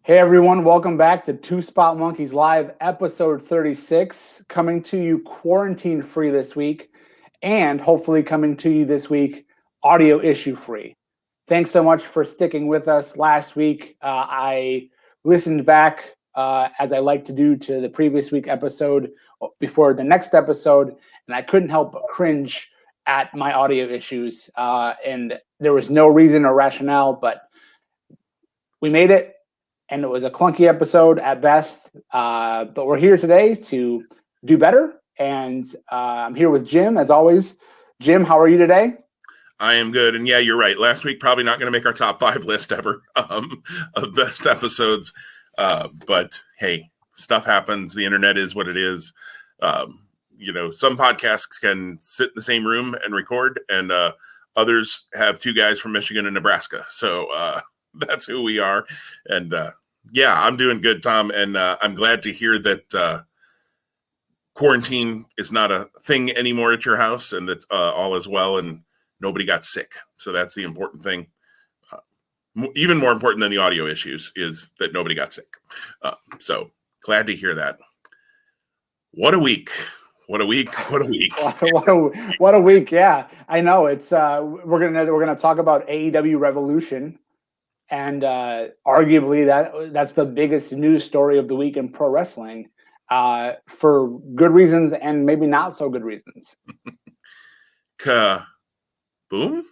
Hey everyone, welcome back to Two Spot Monkeys Live, episode 36, coming to you quarantine free this week, and hopefully coming to you this week audio issue free. Thanks so much for sticking with us last week. I listened back, as I like to do, to the previous week episode before the next episode, and I couldn't help but cringe at my audio issues. And there was no reason or rationale, but we made it. And it was a clunky episode at best, but we're here today to do better. And I'm here with Jim, as always. Jim, how are you today? I am good. And yeah, you're right. Last week, probably not going to make our top 5 list ever of best episodes. But hey, stuff happens. The internet is what it is. Some podcasts can sit in the same room and record, and others have 2 guys from Michigan and Nebraska. So that's who we are. And yeah, I'm doing good, Tom. And I'm glad to hear that quarantine is not a thing anymore at your house, and that all is well and nobody got sick. So that's the important thing. Even more important than the audio issues is that nobody got sick. So glad to hear that. What a week. What a week. What a week. What a week. Yeah, I know. It's we're gonna talk about AEW Revolution. And arguably that's the biggest news story of the week in pro wrestling, for good reasons and maybe not so good reasons. Kaboom?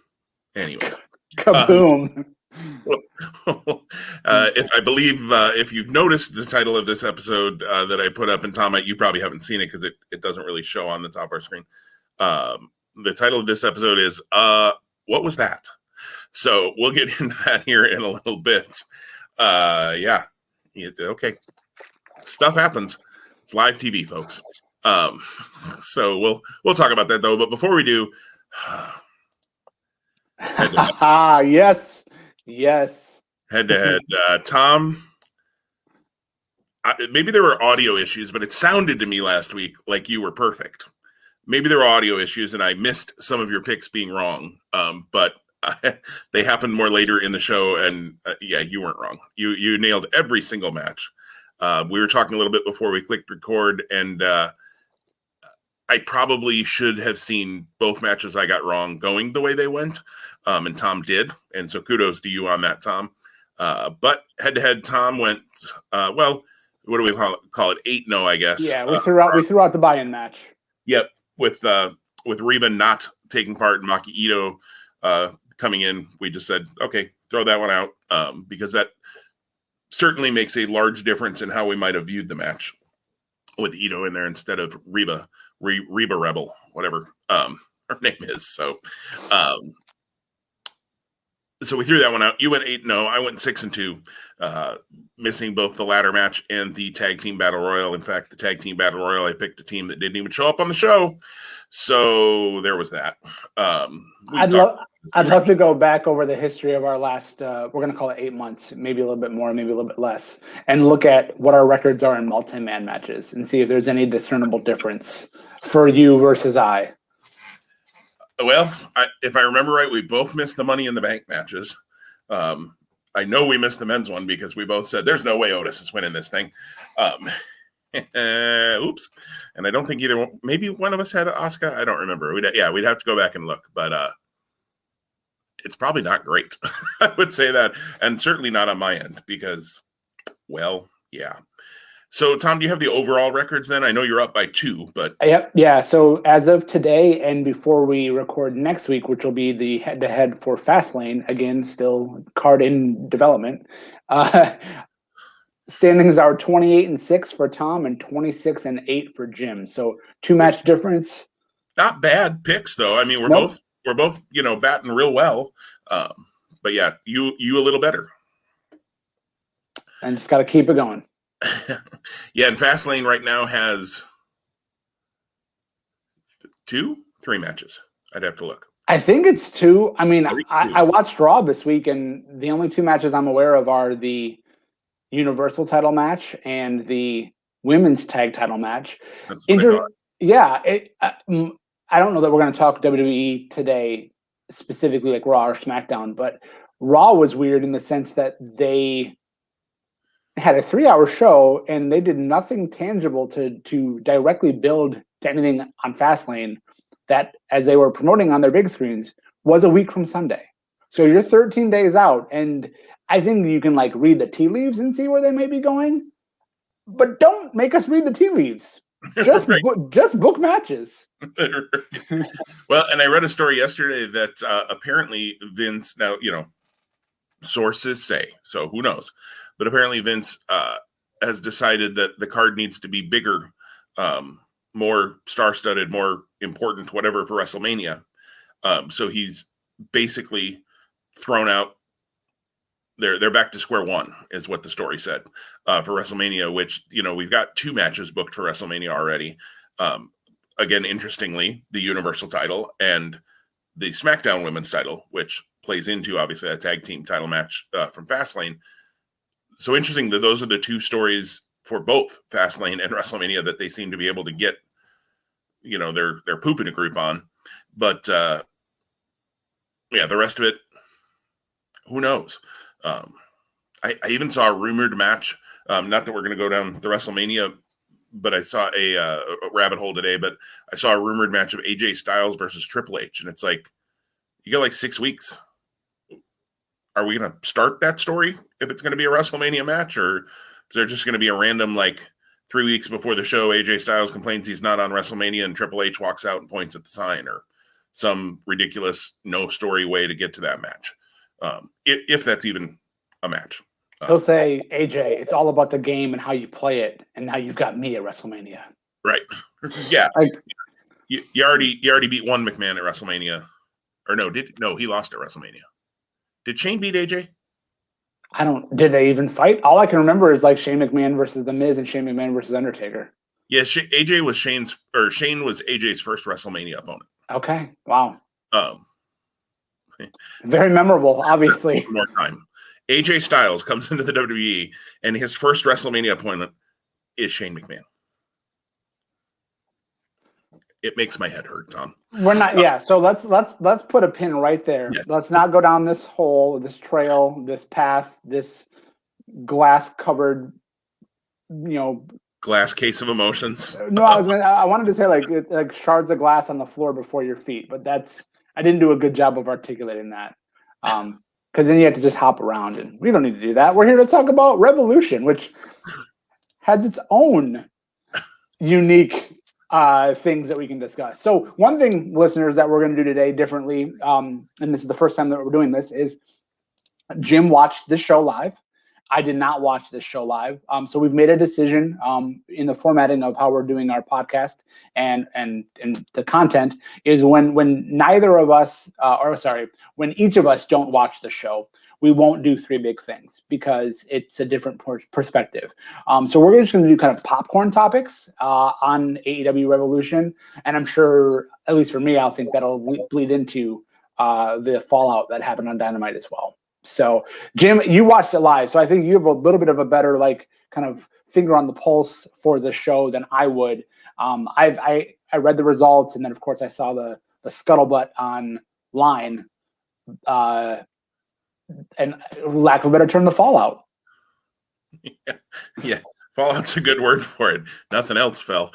Anyways. Kaboom. If you've noticed the title of this episode that I put up, and Tom, you probably haven't seen it because it doesn't really show on the top of our screen. The title of this episode is What Was That? So we'll get into that here in a little bit. Yeah. Okay. Stuff happens. It's live TV, folks. So we'll talk about that though. But before we do, yes. Head to head, Tom. Maybe there were audio issues, but it sounded to me last week like you were perfect. Maybe there were audio issues, and I missed some of your picks being wrong. But they happened more later in the show, and yeah, you weren't wrong. You nailed every single match. We were talking a little bit before we clicked record, and I probably should have seen both matches I got wrong going the way they went, and Tom did, and so kudos to you on that, Tom. But head-to-head, Tom went, what do we call it? 8-0, I guess. Yeah, we threw out the buy-in match. Yep, with Reba not taking part and Maki Ito coming in, we just said, okay, throw that one out, because that certainly makes a large difference in how we might have viewed the match with Ito in there instead of Reba Rebel, whatever her name is. So we threw that one out. You went 8-0. I went 6-2, missing both the ladder match and the tag team battle royal. In fact, the tag team battle royal, I picked a team that didn't even show up on the show. So there was that. I'd love to go back over the history of our last, we're going to call it 8 months, maybe a little bit more, maybe a little bit less, and look at what our records are in multi-man matches and see if there's any discernible difference for you versus I. Well, if I remember right, we both missed the Money in the Bank matches. I know we missed the men's one because we both said there's no way Otis is winning this thing. Oops. And I don't think maybe one of us had Asuka. I don't remember. We'd have to go back and look, but it's probably not great. I would say that, and certainly not on my end because, well, yeah. So, Tom, do you have the overall records then? I know you're up by 2, but... Yep. Yeah, so as of today and before we record next week, which will be the head-to-head for Fastlane, again, still card in development, standings are 28-6 for Tom and 26-8 for Jim. So 2-match difference. Not bad picks, though. I mean, we're both, batting real well. But yeah, you a little better. And just got to keep it going. Yeah, and Fastlane right now has 3 matches. I'd have to look. I think it's 2. I mean, I watched Raw this week, and the only 2 matches I'm aware of are the Universal title match and the women's tag title match. That's what I thought. Yeah, I don't know that we're going to talk WWE today specifically like Raw or SmackDown, but Raw was weird in the sense that had a 3-hour show, and they did nothing tangible to directly build to anything on Fastlane that, as they were promoting on their big screens, was a week from Sunday. So you're 13 days out, and I think you can like read the tea leaves and see where they may be going, but don't make us read the tea leaves. Just Right. just book matches. Well, and I read a story yesterday that apparently Vince, now, sources say, so who knows, but apparently Vince has decided that the card needs to be bigger, more star-studded, more important, whatever, for WrestleMania. So he's basically thrown out. They're back to square one, is what the story said, for WrestleMania, which, we've got 2 matches booked for WrestleMania already. Again, interestingly, the Universal title and the SmackDown Women's title, which plays into, obviously, a tag team title match from Fastlane. So interesting that those are the 2 stories for both Fastlane and WrestleMania that they seem to be able to get, their poop in a group on. But, the rest of it, who knows? I even saw a rumored match. Not that we're going to go down the WrestleMania, but I saw a rabbit hole today. But I saw a rumored match of AJ Styles versus Triple H, and it's like, you got like 6 weeks. Are we going to start that story if it's going to be a WrestleMania match, or is there just going to be a random, like, 3 weeks before the show, AJ Styles complains he's not on WrestleMania and Triple H walks out and points at the sign, or some ridiculous no story way to get to that match? If that's even a match. He'll say, AJ, it's all about the game and how you play it, and now you've got me at WrestleMania. Right. Yeah. You already beat one McMahon at WrestleMania. Or no, he lost at WrestleMania. Did Shane beat AJ? Did they even fight? All I can remember is like Shane McMahon versus The Miz and Shane McMahon versus Undertaker. Yeah, Shane was AJ's first WrestleMania opponent. Okay. Wow. Very memorable, obviously. One more time. AJ Styles comes into the WWE, and his first WrestleMania opponent is Shane McMahon. It makes my head hurt, Tom. We're not, yeah. So let's put a pin right there. Yes. Let's not go down this hole, this trail, this path, this glass covered, glass case of emotions. No, I wanted to say like it's like shards of glass on the floor before your feet, but I didn't do a good job of articulating that. Because then you have to just hop around, and we don't need to do that. We're here to talk about Revolution, which has its own unique things that we can discuss. So one thing, listeners, that we're going to do today differently, and this is the first time that we're doing this, is Jim watched this show live. I did not watch this show live. So we've made a decision in the formatting of how we're doing our podcast and the content is when neither of us, when each of us don't watch the show, we won't do Three Big Things because it's a different perspective. So we're just going to do kind of popcorn topics on AEW Revolution. And I'm sure, at least for me, I'll think that'll bleed into the fallout that happened on Dynamite as well. So, Jim, you watched it live, so I think you have a little bit of a better, like, kind of finger on the pulse for the show than I would. I read the results, and then, of course, I saw the scuttlebutt online, and lack of a better term, the fallout. Yeah, fallout's a good word for it. Nothing else fell.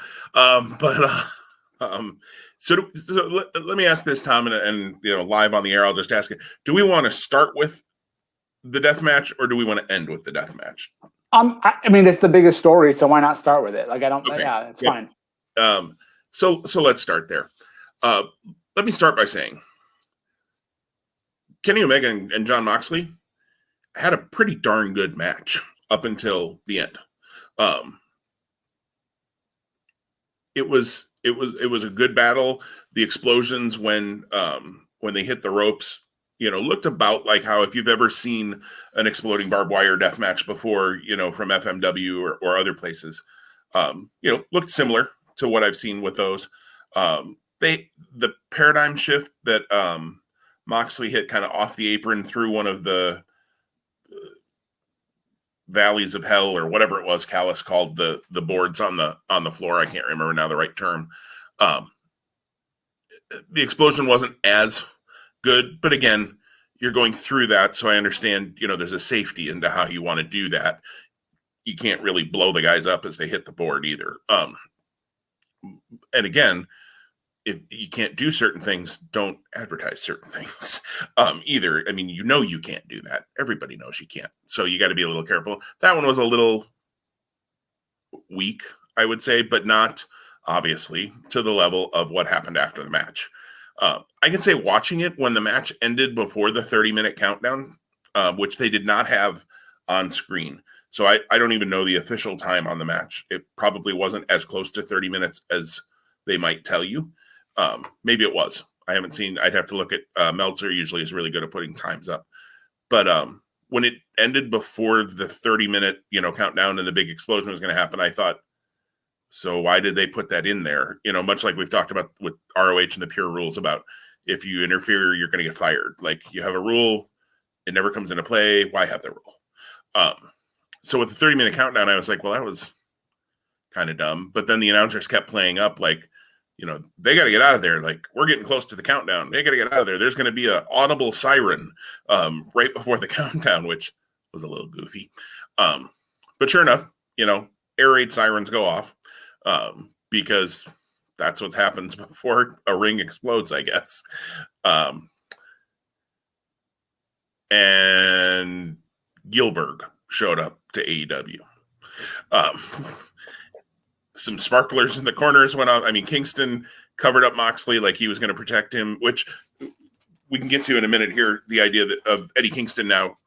So let me ask this, Tom, and live on the air, I'll just ask it. Do we want to start with the death match, or do we want to end with the death match? I mean, it's the biggest story, so why not start with it? Like, I don't. Okay. Yeah, it's fine. So let's start there. Let me start by saying Kenny Omega and Jon Moxley had a pretty darn good match up until the end. It was a good battle. The explosions when they hit the ropes, looked about like how, if you've ever seen an exploding barbed wire death match before, from FMW or other places, looked similar to what I've seen with those. The paradigm shift that Moxley hit kind of off the apron through one of the valleys of hell, or whatever it was Callis called the boards on the floor. I can't remember now the right term. The explosion wasn't as good, but again, you're going through that, so I understand, there's a safety into how you want to do that. you can't really blow the guys up as they hit the board either. And again, if you can't do certain things, don't advertise certain things either. I mean, you can't do that. Everybody knows you can't. So you got to be a little careful. That one was a little weak, I would say, but not obviously to the level of what happened after the match. I can say watching it when the match ended before the 30-minute countdown, which they did not have on screen. So I don't even know the official time on the match. It probably wasn't as close to 30 minutes as they might tell you. Maybe it was. I haven't seen. I'd have to look at Meltzer. Usually is really good at putting times up. But when it ended before the 30-minute countdown and the big explosion was going to happen, I thought, so why did they put that in there? Much like we've talked about with ROH and the pure rules about if you interfere, you're going to get fired. Like you have a rule, it never comes into play. Why have the rule? So with the 30-minute countdown, I was like, well, that was kind of dumb. But then the announcers kept playing up like, they got to get out of there. Like, we're getting close to the countdown. They got to get out of there. There's going to be an audible siren right before the countdown, which was a little goofy. But sure enough, air raid sirens go off because that's what happens before a ring explodes, I guess. And Gilbert showed up to AEW. Some sparklers in the corners went off. I mean, Kingston covered up Moxley like he was going to protect him, which we can get to in a minute here. The idea of Eddie Kingston now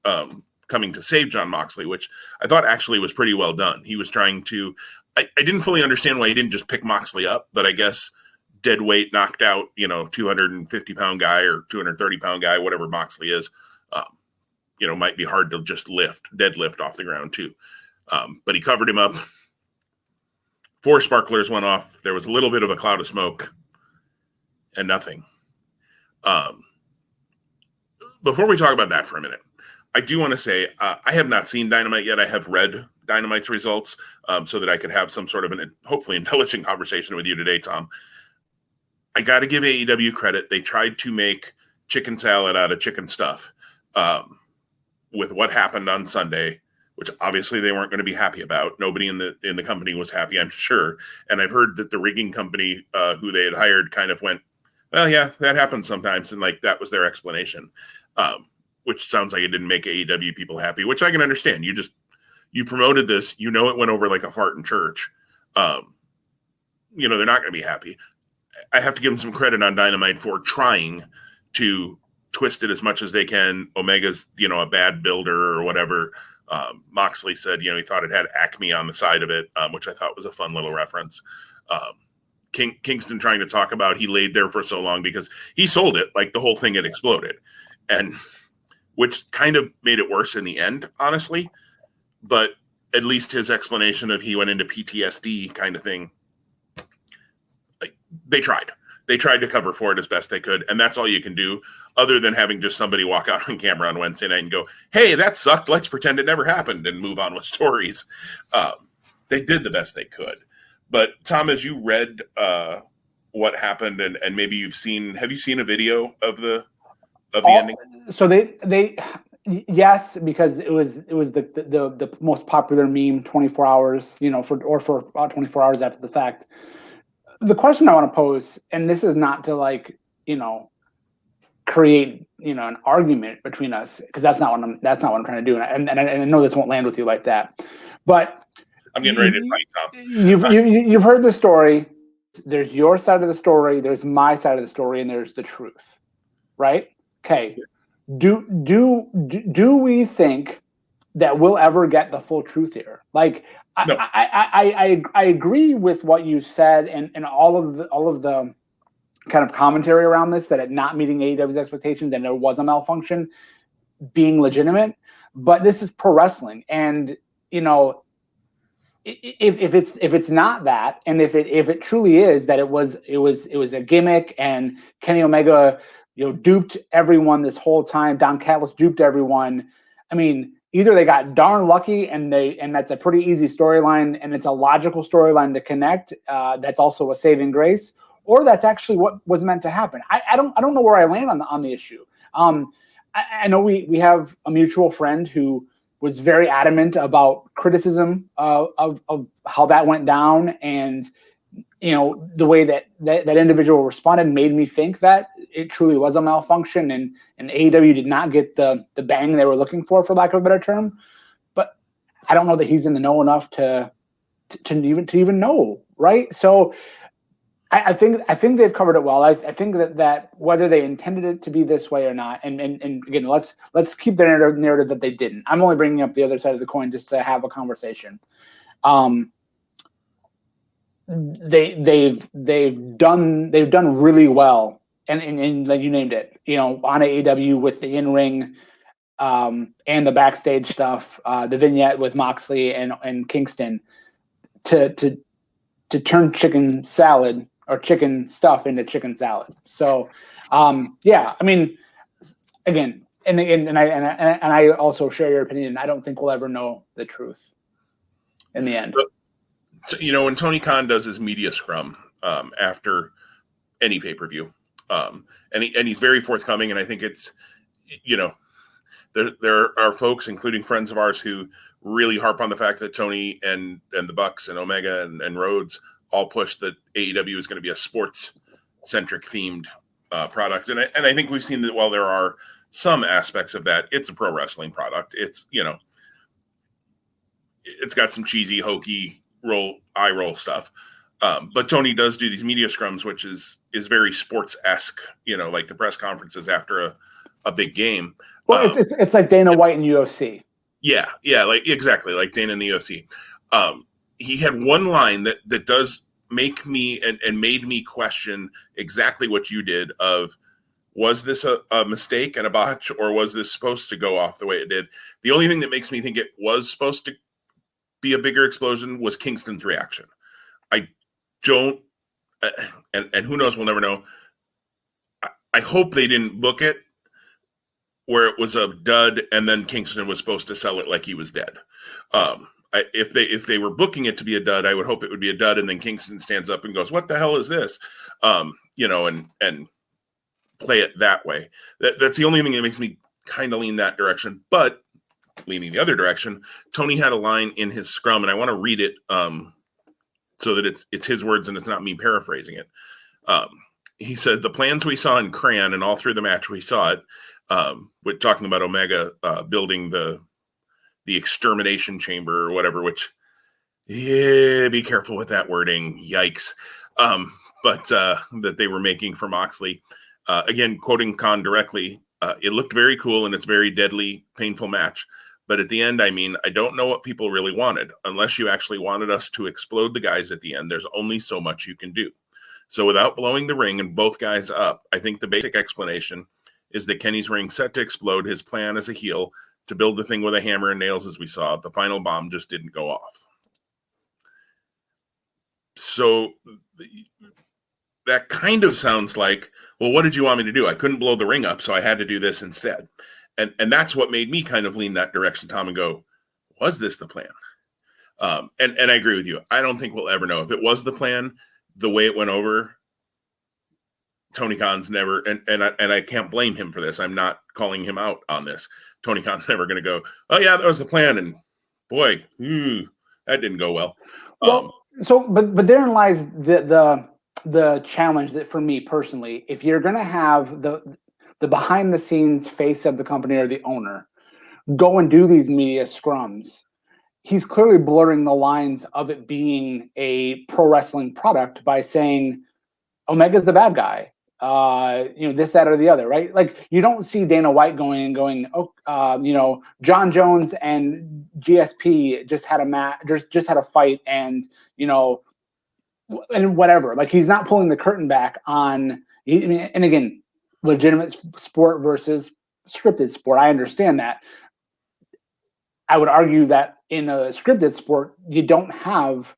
coming to save Jon Moxley, which I thought actually was pretty well done. He was trying to, I didn't fully understand why he didn't just pick Moxley up, but I guess dead weight knocked out, 250-pound guy or 230-pound guy, whatever Moxley is, might be hard to just deadlift off the ground too. But he covered him up. 4 sparklers went off. There was a little bit of a cloud of smoke and nothing. Before we talk about that for a minute, I do want to say I have not seen Dynamite yet. I have read Dynamite's results so that I could have some sort of an hopefully intelligent conversation with you today, Tom. I got to give AEW credit. They tried to make chicken salad out of chicken stuff with what happened on Sunday, which obviously they weren't going to be happy about. Nobody in the company was happy, I'm sure. And I've heard that the rigging company who they had hired kind of went, well, yeah, that happens sometimes. And like, that was their explanation, which sounds like it didn't make AEW people happy, which I can understand. You promoted this, it went over like a fart in church. They're not going to be happy. I have to give them some credit on Dynamite for trying to twist it as much as they can. Omega's, a bad builder or whatever. Moxley said, he thought it had Acme on the side of it, which I thought was a fun little reference. Kingston trying to talk about he laid there for so long because he sold it like the whole thing had exploded, and which kind of made it worse in the end, honestly. But at least his explanation of he went into PTSD kind of thing, like they tried to cover for it as best they could, and that's all you can do other than having just somebody walk out on camera on Wednesday night and go, hey, that sucked, let's pretend it never happened and move on with stories. They did the best they could. But Tom, as you read what happened and maybe have you seen a video of the ending? So they yes, because it was the most popular meme 24 hours, for about 24 hours after the fact. The question I want to pose, and this is not to create an argument between us, because that's not what I'm trying to do, and I know this won't land with you like that, but I'm getting ready to fight, Tom. You've heard the story. There's your side of the story. There's my side of the story, and there's the truth, right? Okay. Do we think that we'll ever get the full truth here? Like, no. I agree with what you said and all of the kind of commentary around this, that it not meeting AEW's expectations and there was a malfunction being legitimate. But this is pro wrestling, and if it's not that, and if it truly is that it was a gimmick, and Kenny Omega duped everyone this whole time, Don Callis duped everyone. I mean, either they got darn lucky and that's a pretty easy storyline and it's a logical storyline to connect. That's also a saving grace, or that's actually what was meant to happen. I don't know where I land on the issue. I know we have a mutual friend who was very adamant about criticism of how that went down, and the way that individual responded made me think that it truly was a malfunction, and AEW did not get the bang they were looking for lack of a better term. But I don't know that he's in the know enough to even know, right? So I think they've covered it well. I think that whether they intended it to be this way or not, and again, let's keep the narrative that they didn't. I'm only bringing up the other side of the coin just to have a conversation. They've done really well, and like you named it, on AEW with the in-ring and the backstage stuff, the vignette with Moxley and Kingston to turn chicken salad or chicken stuff into chicken salad. So, yeah, I mean, again, and I also share your opinion. I don't think we'll ever know the truth in the end. When Tony Khan does his media scrum after any pay-per-view, and he's very forthcoming, and I think it's, there are folks, including friends of ours, who really harp on the fact that Tony and the Bucks and Omega and Rhodes all push that AEW is going to be a sports-centric themed product. And I think we've seen that while there are some aspects of that, it's a pro wrestling product. It's, it's got some cheesy, hokey, eye roll stuff. But Tony does do these media scrums, which is very sports-esque, like the press conferences after a big game. Well, it's like Dana White in UFC. Yeah, like exactly like Dana in the UFC. He had one line that does make me and made me question exactly what you did of, was this a mistake and a botch, or was this supposed to go off the way it did? The only thing that makes me think it was supposed to be a bigger explosion was Kingston's reaction. I don't, and who knows, we'll never know. I hope they didn't book it where it was a dud and then Kingston was supposed to sell it like he was dead. If they were booking it to be a dud, I would hope it would be a dud, and then Kingston stands up and goes, "What the hell is this?" And play it that way. That's the only thing that makes me kind of lean that direction. But leaning the other direction, Tony had a line in his scrum, and I want to read it so that it's his words and it's not me paraphrasing it. He said, "The plans we saw in Cran, and all through the match we saw it, with talking about Omega building the extermination chamber or whatever," which, yeah, be careful with that wording. Yikes. But that they were making for Moxley. Again, quoting Khan directly, it looked very cool and it's a very deadly, painful match. But at the end, I don't know what people really wanted. Unless you actually wanted us to explode the guys at the end, there's only so much you can do. So without blowing the ring and both guys up, I think the basic explanation is that Kenny's ring set to explode. His plan as a heel to build the thing with a hammer and nails, as we saw. The final bomb just didn't go off. So that kind of sounds like, well, what did you want me to do? I couldn't blow the ring up, so I had to do this instead. And that's what made me kind of lean that direction, Tom, and go, was this the plan? And I agree with you. I don't think we'll ever know. If it was the plan, the way it went over, Tony Khan's never, and I can't blame him for this. I'm not calling him out on this. Tony Khan's never going to go, "Oh yeah, that was the plan," and boy, that didn't go well. But therein lies the challenge that for me personally, if you're going to have the behind the scenes face of the company or the owner go and do these media scrums, he's clearly blurring the lines of it being a pro wrestling product by saying Omega's the bad guy. This, that, or the other, right? Like, you don't see Dana White going, John Jones and GSP just had a match, just had a fight, and and whatever. Like, he's not pulling the curtain back on. And again, legitimate sport versus scripted sport. I understand that. I would argue that in a scripted sport, you don't have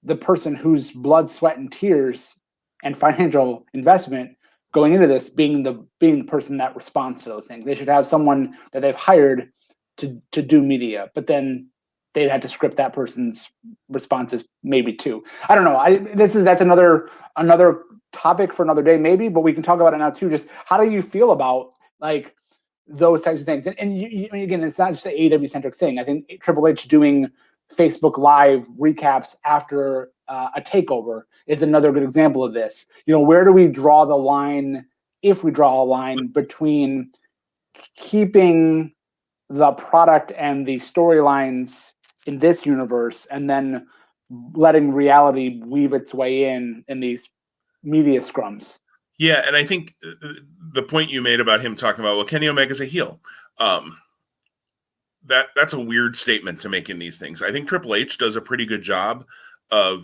the person whose blood, sweat, and tears and financial investment going into this being the person that responds to those things. They should have someone that they've hired to do media, but then they'd have to script that person's responses maybe too. I don't know. That's another topic for another day maybe, but we can talk about it now too. Just how do you feel about, like, those types of things. And again, it's not just an AEW centric thing. I think Triple H doing Facebook Live recaps after a takeover is another good example of this. Where do we draw the line, if we draw a line, between keeping the product and the storylines in this universe and then letting reality weave its way in these media scrums? Yeah, and I think the point you made about him talking about, well, Kenny Omega's a heel, that's a weird statement to make in these things. I think Triple H does a pretty good job of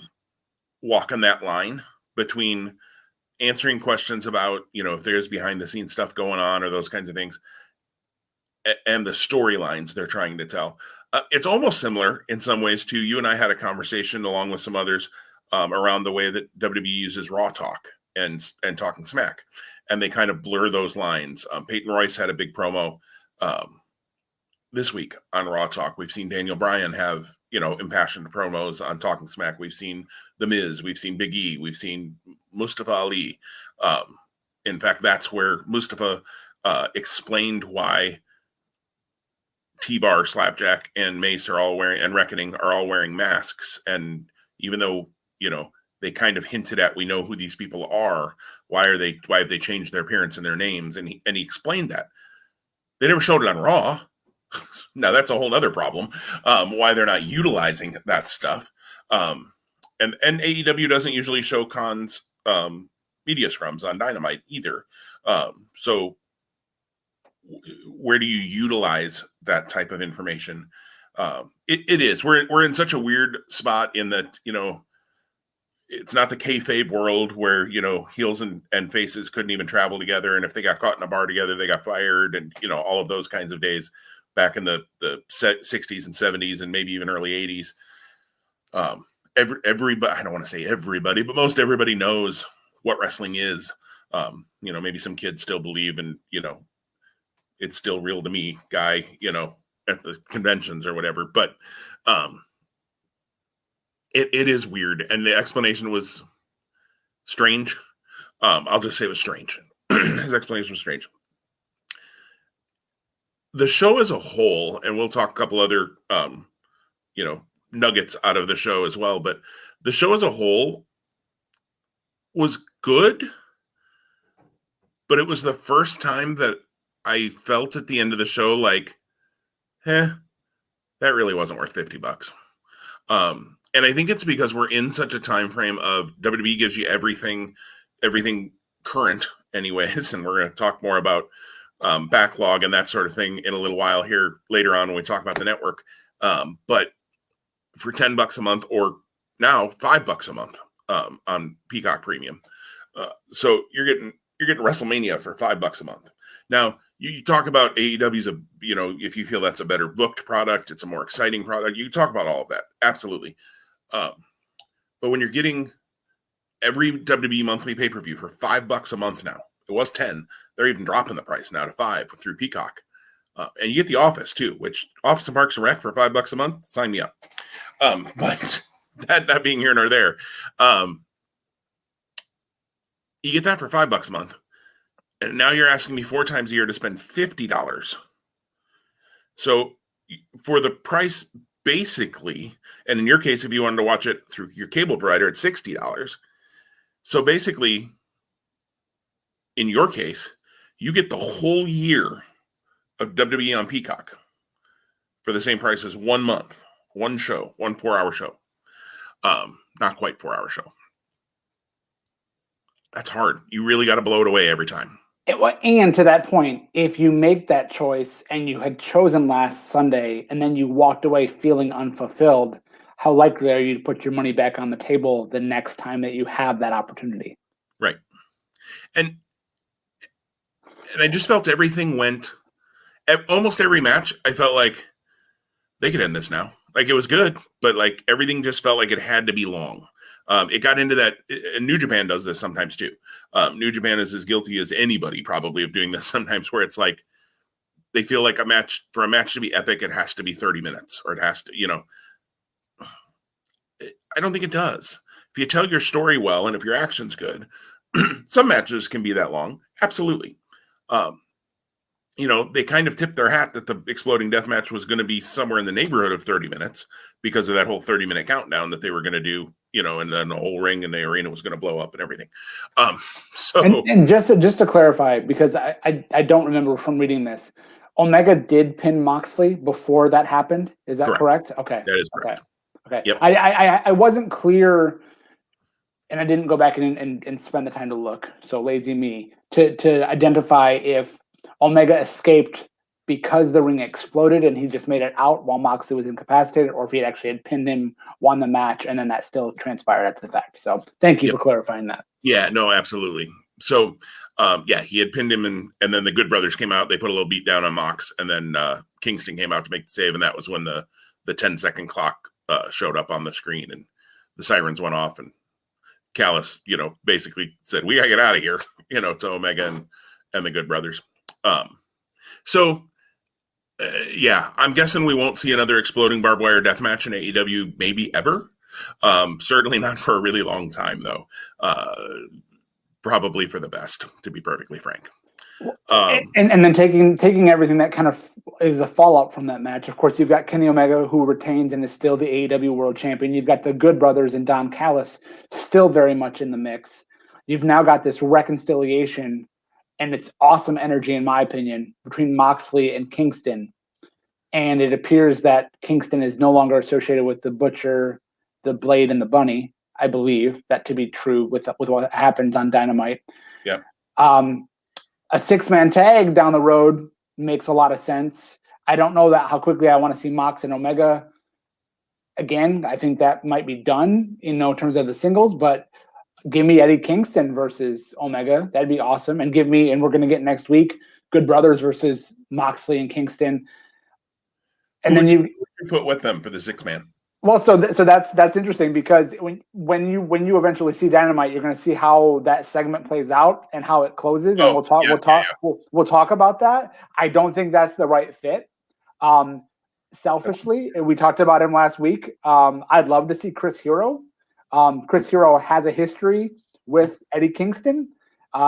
walking that line between answering questions about, if there's behind the scenes stuff going on or those kinds of things, and the storylines they're trying to tell. It's almost similar in some ways to, you and I had a conversation along with some others around the way that WWE uses Raw Talk and Talking Smack, and they kind of blur those lines. Peyton Royce had a big promo this week on Raw Talk. We've seen Daniel Bryan have, impassioned promos on Talking Smack. We've seen The Miz, we've seen Big E, we've seen Mustafa Ali. In fact, that's where Mustafa explained why T-Bar, Slapjack, and Mace and Reckoning are all wearing masks. And even though, they kind of hinted at, we know who these people are, why have they changed their appearance and their names? And he explained that. They never showed it on Raw. Now that's a whole other problem. Why they're not utilizing that stuff. And AEW doesn't usually show cons media scrums on Dynamite either. So where do you utilize that type of information? It is. We're in such a weird spot in that, it's not the kayfabe world where, heels and faces couldn't even travel together. And if they got caught in a bar together, they got fired, and, all of those kinds of days back in the 60s and 70s and maybe even early 80s. Everybody, I don't want to say everybody, but most everybody knows what wrestling is. Maybe some kids still believe in, it's still real to me guy, at the conventions or whatever. But it is weird. And the explanation was strange. I'll just say it was strange. His explanation was strange. The show as a whole, and we'll talk a couple other, nuggets out of the show as well, but the show as a whole was good, but it was the first time that I felt at the end of the show like, that really wasn't worth $50. And I think it's because we're in such a time frame of WWE gives you everything current anyways, and we're going to talk more about backlog and that sort of thing in a little while here later on when we talk about the network. But for $10 a month, or now $5 a month on Peacock Premium, so you're getting WrestleMania for $5 a month. Now you talk about AEW's if you feel that's a better booked product, it's a more exciting product. You can talk about all of that, absolutely. But when you're getting every WWE monthly pay-per-view for $5 a month now, it was 10. They're even dropping the price now to 5 through Peacock. And you get The Office too, which Office and Parks and Rec for $5 a month, sign me up. But that being here nor there, you get that for $5 a month. And now you're asking me 4 times a year to spend $50. So for the price, basically, and in your case, if you wanted to watch it through your cable provider, it's $60. So basically, in your case, you get the whole year of WWE on Peacock for the same price as 1 month, one show, 1 4-hour show. Not quite 4-hour show. That's hard. You really got to blow it away every time. And to that point, if you make that choice and you had chosen last Sunday and then you walked away feeling unfulfilled, how likely are you to put your money back on the table the next time that you have that opportunity? Right. And I just felt everything went, almost every match, I felt like they could end this now. Like, it was good, but like everything just felt like it had to be long. It got into that, and New Japan does this sometimes too. New Japan is as guilty as anybody probably of doing this sometimes, where it's like they feel like for a match to be epic, it has to be 30 minutes, or it has to, I don't think it does. If you tell your story well, and if your action's good, some matches can be that long. Absolutely. they kind of tipped their hat that the exploding death match was going to be somewhere in the neighborhood of 30 minutes because of that whole 30-minute countdown that they were going to do, and then the whole ring and the arena was going to blow up and everything. And just to clarify, because I don't remember from reading this, Omega did pin Moxley before that happened. Is that correct? Okay. That is correct. Okay. Yep. I wasn't clear, and I didn't go back and spend the time to look. So lazy me to identify if Omega escaped because the ring exploded and he just made it out while Moxley was incapacitated, or if he actually had pinned him, won the match, and then that still transpired after the fact. So thank you for clarifying that. Yeah, no, absolutely. So, he had pinned him, and then the Good Brothers came out. They put a little beat down on Mox, and then Kingston came out to make the save, and that was when the 10-second clock showed up on the screen, and the sirens went off, and Callis, basically said, "We gotta get out of here," to Omega and the Good Brothers. I'm guessing we won't see another exploding barbed wire death match in AEW, maybe ever. Certainly not for a really long time, though. Probably for the best, to be perfectly frank. And then taking everything that kind of is the fallout from that match. Of course, you've got Kenny Omega, who retains and is still the AEW World Champion. You've got the Good Brothers and Don Callis still very much in the mix. You've now got this reconciliation, and it's awesome energy, in my opinion, between Moxley and Kingston. And it appears that Kingston is no longer associated with the Butcher, the Blade, and the Bunny. I believe that to be true with what happens on Dynamite. Yeah. A 6-man tag down the road makes a lot of sense. I don't know how quickly I want to see Mox and Omega again. I think that might be done in terms of the singles, but give me Eddie Kingston versus Omega. That'd be awesome. And we're going to get next week, Good Brothers versus Moxley and Kingston. And then you put with them for the 6-man. Well, so that's interesting, because when you eventually see Dynamite, you're going to see how that segment plays out and how it closes, and we'll talk about that. I don't think that's the right fit. Selfishly, we talked about him last week. I'd love to see Chris Hero. Chris Hero has a history with Eddie Kingston.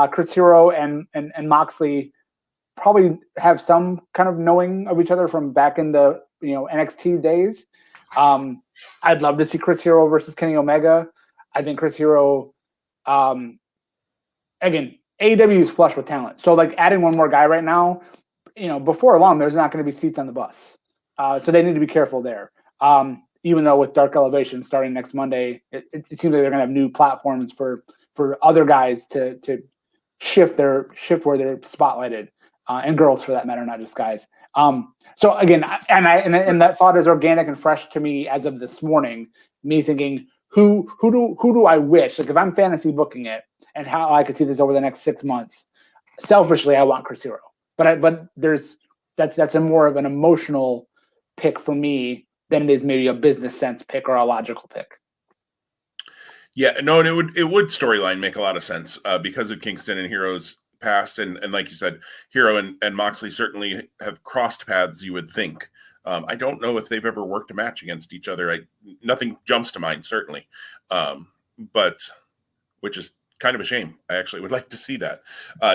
Chris Hero and Moxley probably have some kind of knowing of each other from back in the NXT days. I'd love to see Chris Hero versus Kenny Omega. I think Chris Hero, again, AEW is flush with talent. So adding one more guy right now, before long, there's not going to be seats on the bus. So they need to be careful there. Even though with Dark Elevation starting next Monday, it seems like they're going to have new platforms for other guys to shift where they're spotlighted, and girls for that matter, not just guys. So again, and that thought is organic and fresh to me as of this morning. Me thinking, who do I wish? If I'm fantasy booking it and how I could see this over the next 6 months, selfishly, I want Chris Hero. But that's a more of an emotional pick for me than it is maybe a business sense pick or a logical pick. Yeah, no, and it would storyline make a lot of sense because of Kingston and Hero's past, and like you said, Hero and Moxley certainly have crossed paths, you would think. I don't know if they've ever worked a match against each other. Nothing jumps to mind, certainly, but which is kind of a shame. I actually would like to see that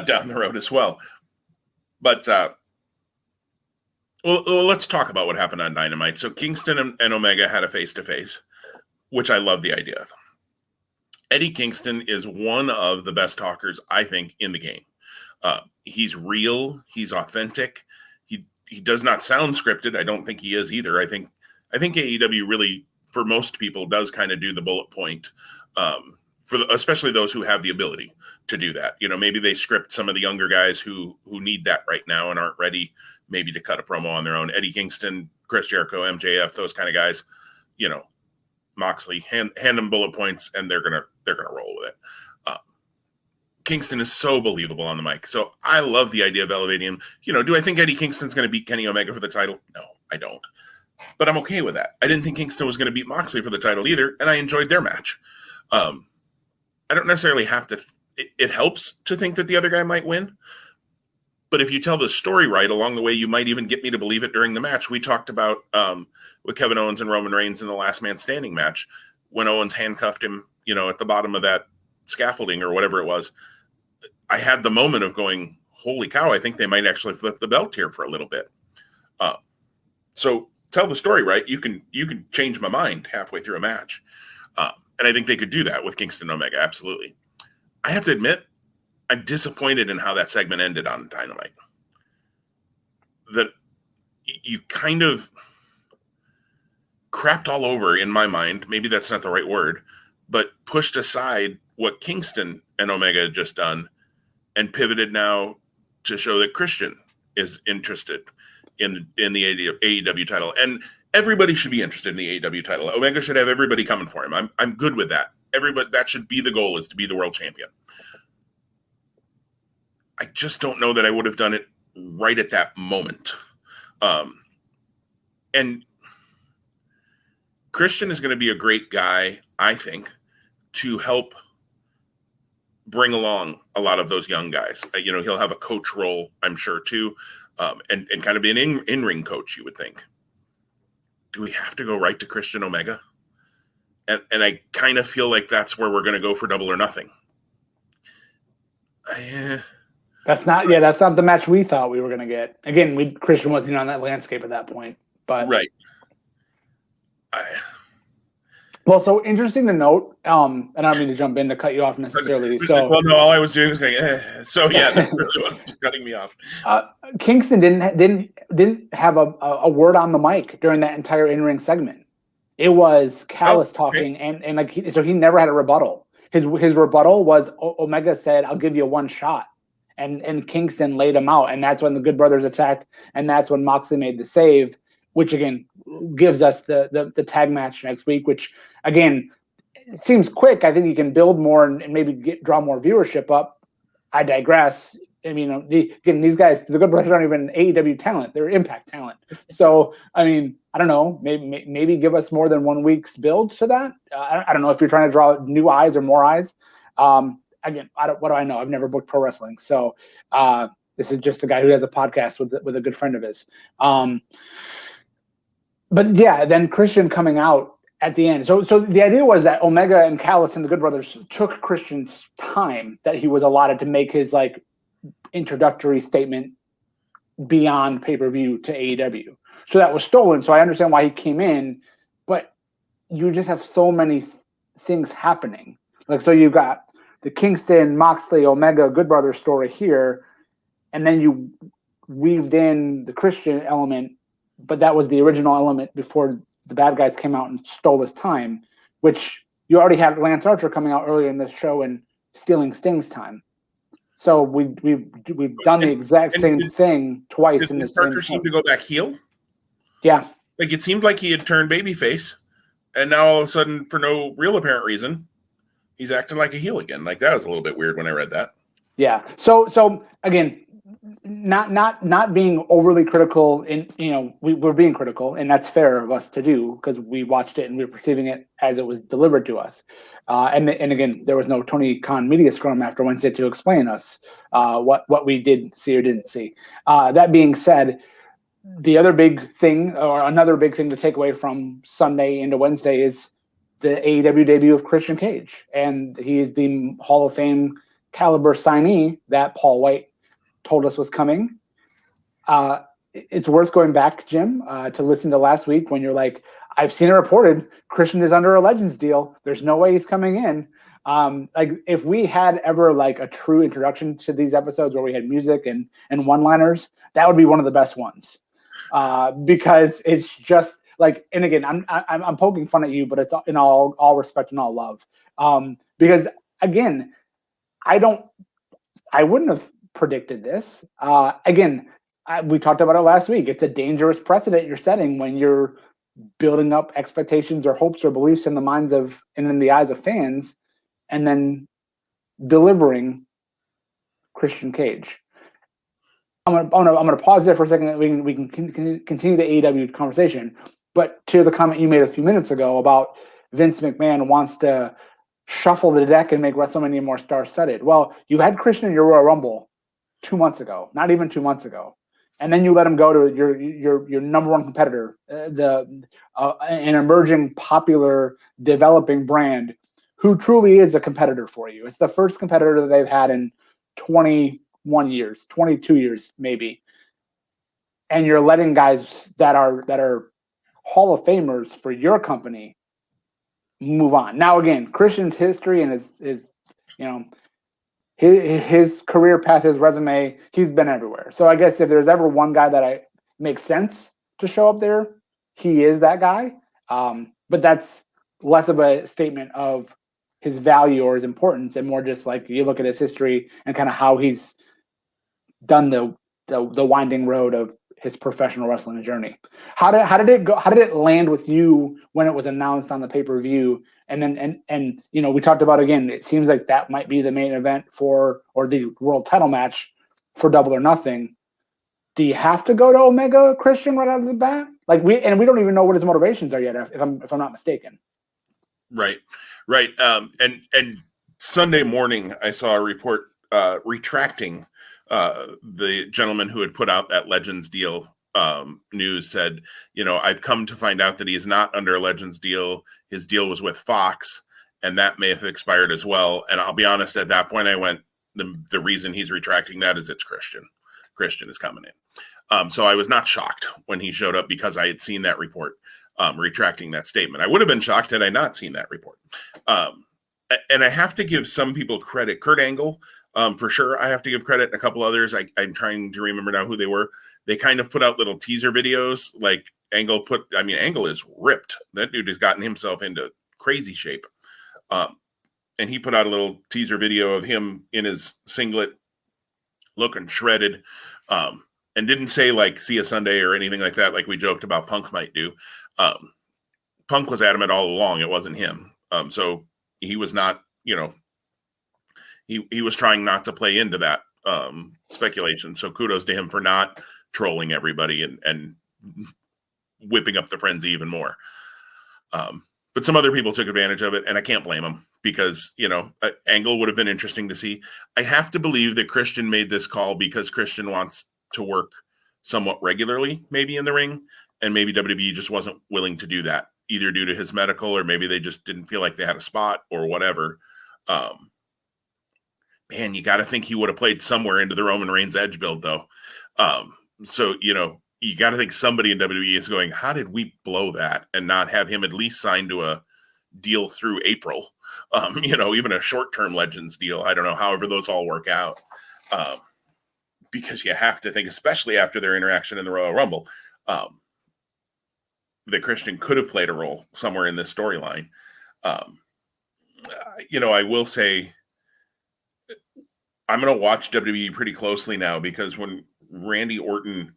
down the road as well. But well, let's talk about what happened on Dynamite. So Kingston and Omega had a face-to-face, which I love the idea of. Eddie Kingston is one of the best talkers, I think, in the game. He's real. He's authentic. He does not sound scripted. I don't think he is either. I think AEW really, for most people, does kind of do the bullet point, especially those who have the ability to do that. Maybe they script some of the younger guys who need that right now and aren't ready maybe to cut a promo on their own. Eddie Kingston, Chris Jericho, MJF, those kind of guys, Moxley, hand them bullet points and they're gonna roll with it. Kingston is so believable on the mic. So I love the idea of elevating him. Do I think Eddie Kingston's going to beat Kenny Omega for the title? No, I don't. But I'm okay with that. I didn't think Kingston was going to beat Moxley for the title either, and I enjoyed their match. I don't necessarily have to. It helps to think that the other guy might win. But if you tell the story right along the way, you might even get me to believe it during the match. We talked about with Kevin Owens and Roman Reigns in the Last Man Standing match when Owens handcuffed him, at the bottom of that scaffolding or whatever it was. I had the moment of going, holy cow, I think they might actually flip the belt here for a little bit. So tell the story, right? You can change my mind halfway through a match. And I think they could do that with Kingston Omega. Absolutely. I have to admit, I'm disappointed in how that segment ended on Dynamite. That you kind of crapped all over, in my mind. Maybe that's not the right word, but pushed aside what Kingston and Omega had just done and pivoted now to show that Christian is interested in the AEW title. And everybody should be interested in the AEW title. Omega should have everybody coming for him. I'm good with that. Everybody, that should be the goal, is to be the world champion. I just don't know that I would have done it right at that moment. And Christian is going to be a great guy, I think, to help bring along a lot of those young guys. He'll have a coach role, I'm sure, too, and kind of be an in-ring coach, you would think. Do we have to go right to Christian Omega? And I kind of feel like that's where we're going to go for Double or Nothing. That's not the match we thought we were going to get. Again, Christian wasn't on that landscape at that point. But right. Well, so interesting to note, and I don't mean to jump in to cut you off necessarily. So, well, no, all I was doing was going, so yeah, that really was cutting me off. Kingston didn't have a word on the mic during that entire in-ring segment. It was Callis talking, and so he never had a rebuttal. His rebuttal was Omega said, "I'll give you one shot," and Kingston laid him out, and that's when the Good Brothers attacked, and that's when Moxley made the save, which again gives us the tag match next week, which again it seems quick. I think you can build more and maybe draw more viewership up. I digress. I mean, these guys, the Good Brothers, aren't even AEW talent; they're Impact talent. So, I mean, I don't know. Maybe give us more than 1 week's build to that. I don't know if you're trying to draw new eyes or more eyes. Again, what do I know? I've never booked pro wrestling, so this is just a guy who has a podcast with a good friend of his. But yeah, then Christian coming out at the end. So the idea was that Omega and Callis and the Good Brothers took Christian's time that he was allotted to make his introductory statement beyond pay-per-view to AEW. So that was stolen. So I understand why he came in, but you just have so many things happening. So you've got the Kingston, Moxley, Omega, Good Brothers story here, and then you weaved in the Christian element, but that was the original element before the bad guys came out and stole his time, which you already had Lance Archer coming out earlier in this show and stealing Sting's time. So we've done the exact same thing twice in this. Did Archer seem to go back heel? Yeah. It seemed like he had turned babyface, and now all of a sudden, for no real apparent reason, he's acting like a heel again. That was a little bit weird when I read that. Yeah. So again, not being overly critical we're being critical, and that's fair of us to do because we watched it and we were perceiving it as it was delivered to us. And again, there was no Tony Khan media scrum after Wednesday to explain us what we did see or didn't see. That being said, the other big thing, or another big thing to take away from Sunday into Wednesday, is the AEW debut of Christian Cage, and he is the Hall of Fame caliber signee that Paul White told us was coming. It's worth going back, Jim, to listen to last week when you're like, I've seen it reported Christian is under a Legends deal. There's no way he's coming in. If we had ever a true introduction to these episodes where we had music and one-liners, that would be one of the best ones. Because it's just and again, I'm poking fun at you, but it's in all respect and all love. Because again, I wouldn't have predicted this. Again, we talked about it last week. It's a dangerous precedent you're setting when you're building up expectations or hopes or beliefs in the minds of and in the eyes of fans, and then delivering Christian Cage. I'm gonna pause there for a second. We can continue the AEW conversation, but to the comment you made a few minutes ago about Vince McMahon wants to shuffle the deck and make WrestleMania more star-studded. Well, you had Christian in your Royal Rumble 2 months ago, not even 2 months ago, and then you let him go to your number one competitor, an emerging, popular, developing brand, who truly is a competitor for you. It's the first competitor that they've had in 21 21 years, 22 years, maybe. And you're letting guys that are Hall of Famers for your company move on. Now, again, Christian's history and his his career path, his resume, he's been everywhere. So I guess if there's ever one guy that makes sense to show up there, he is that guy. But that's less of a statement of his value or his importance, and more just like you look at his history and kind of how he's done the winding road of his professional wrestling journey. How did it go? How did it land with you when it was announced on the pay-per-view? And then we talked about, again, it seems like that might be the main event or the world title match for Double or Nothing. Do you have to go to Omega Christian right out of the bat? We don't even know what his motivations are yet, if I'm not mistaken. Right. And Sunday morning I saw a report retracting the gentleman who had put out that Legends deal news. Said, I've come to find out that he is not under a Legends deal. His deal was with Fox, and that may have expired as well. And I'll be honest, at that point I went, the reason he's retracting that is it's Christian. Christian is coming in. So I was not shocked when he showed up, because I had seen that report retracting that statement. I would have been shocked had I not seen that report. And I have to give some people credit. Kurt Angle, for sure. I have to give credit. And a couple others, I'm trying to remember now who they were. They kind of put out little teaser videos. Like Angle Angle is ripped. That dude has gotten himself into crazy shape. And he put out a little teaser video of him in his singlet, looking shredded. And didn't say see you Sunday or anything like that, like we joked about Punk might do. Punk was adamant all along it wasn't him. So he was not, he was trying not to play into that speculation. So kudos to him for not trolling everybody and whipping up the frenzy even more. But some other people took advantage of it, and I can't blame them, because, Angle would have been interesting to see. I have to believe that Christian made this call because Christian wants to work somewhat regularly, maybe in the ring, and maybe WWE just wasn't willing to do that, either due to his medical, or maybe they just didn't feel like they had a spot or whatever. Man, you got to think he would have played somewhere into the Roman Reigns Edge build, though. So, you got to think somebody in WWE is going, how did we blow that and not have him at least signed to a deal through April? Even a short-term Legends deal. I don't know, however those all work out. Because you have to think, especially after their interaction in the Royal Rumble, that Christian could have played a role somewhere in this storyline. I will say I'm going to watch WWE pretty closely now, because when Randy Orton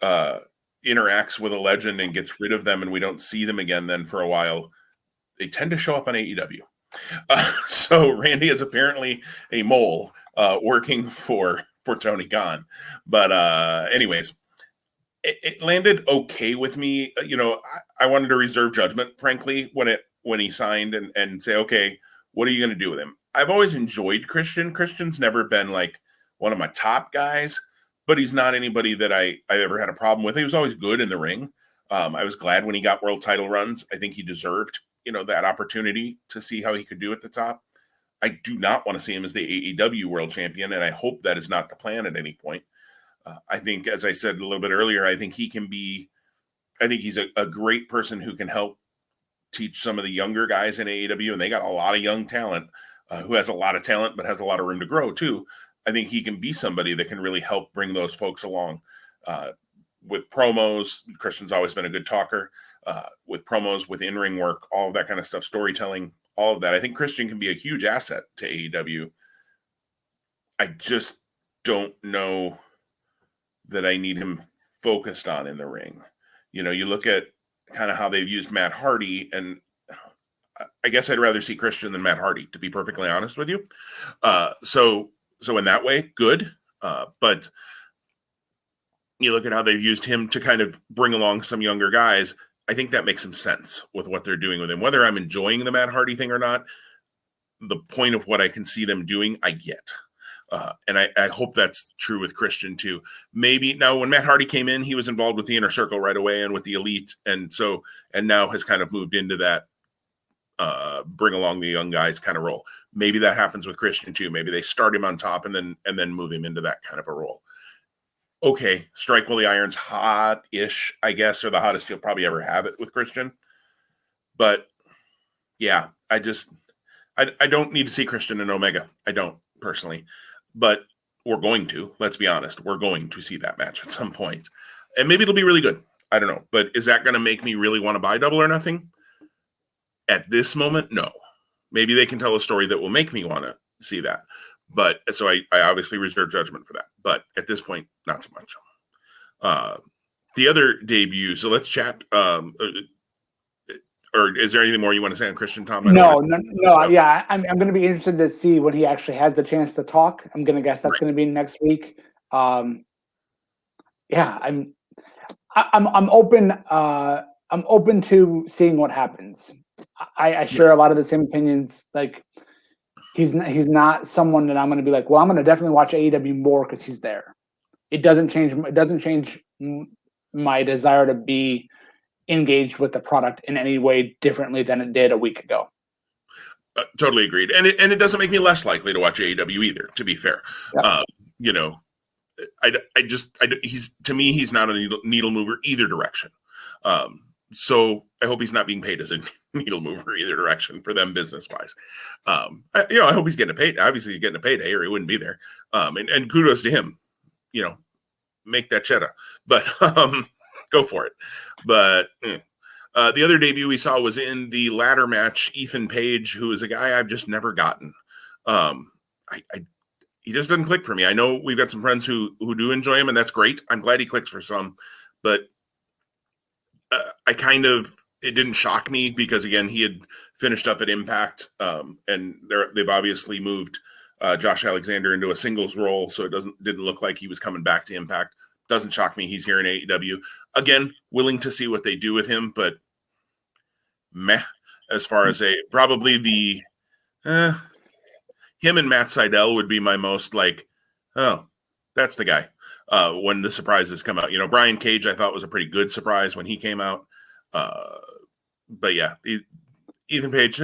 interacts with a legend and gets rid of them and we don't see them again then for a while, they tend to show up on AEW. So Randy is apparently a mole working for Tony Khan. But anyways, it landed okay with me. I wanted to reserve judgment, frankly, when he signed and say, okay, what are you going to do with him? I've always enjoyed Christian. Christian's never been one of my top guys, but he's not anybody that I ever had a problem with. He was always good in the ring. I was glad when he got world title runs. I think he deserved, that opportunity to see how he could do at the top. I do not want to see him as the AEW world champion, and I hope that is not the plan at any point. I think, as I said a little bit earlier, I think he's a great person who can help teach some of the younger guys in AEW, and they got a lot of young talent who has a lot of talent but has a lot of room to grow too. I think he can be somebody that can really help bring those folks along with promos. Christian's always been a good talker with promos, with in-ring work, all of that kind of stuff, storytelling, all of that. I think Christian can be a huge asset to AEW. I just don't know that I need him focused on in the ring. You look at kind of how they've used Matt Hardy, and I guess I'd rather see Christian than Matt Hardy, to be perfectly honest with you. So in that way, good. But you look at how they've used him to kind of bring along some younger guys. I think that makes some sense with what they're doing with him. Whether I'm enjoying the Matt Hardy thing or not, the point of what I can see them doing, I get. And I hope that's true with Christian too. Maybe now when Matt Hardy came in, he was involved with the Inner Circle right away and with the Elite. And now has kind of moved into that bring along the young guys kind of role. Maybe that happens with Christian too. Maybe they start him on top and then move him into that kind of a role. Okay, strike while the iron's hot-ish, I guess, or the hottest you'll probably ever have it with Christian. But yeah, I don't need to see Christian and Omega. I don't personally, but we're going to. Let's be honest, we're going to see that match at some point, and maybe it'll be really good. I don't know, but is that going to make me really want to buy Double or Nothing? At this moment, no. Maybe they can tell a story that will make me want to see that. But so I obviously reserve judgment for that. But at this point, not so much. The other debut. So let's chat. Or is there anything more you want to say on Christian, Tom? No. Yeah, I'm going to be interested to see when he actually has the chance to talk. I'm going to guess that's going to be next week. Yeah, I'm open. I'm open to seeing what happens. I share a lot of the same opinions. Like he's not someone that I'm going to be like, well, I'm going to definitely watch AEW more because he's there. It doesn't change my desire to be engaged with the product in any way differently than it did a week ago. Totally agreed. And it doesn't make me less likely to watch AEW either, to be fair. Yep. To me, he's not a needle mover either direction. So I hope he's not being paid as a needle mover either direction for them business wise. I hope he's getting paid. Obviously he's getting a payday or he wouldn't be there. And kudos to him, make that cheddar, but, go for it. But the other debut we saw was in the ladder match, Ethan Page, who is a guy I've just never gotten. He just doesn't click for me. I know we've got some friends who do enjoy him, and that's great. I'm glad he clicks for some, but it didn't shock me because, again, he had finished up at Impact, and they've obviously moved Josh Alexander into a singles role, so it didn't look like he was coming back to Impact. Doesn't shock me. He's here in AEW. Again, willing to see what they do with him, but meh, as far as probably him and Matt Sydal would be my most like, oh, that's the guy. When the surprises come out, Brian Cage, I thought was a pretty good surprise when he came out. But yeah, Ethan Page,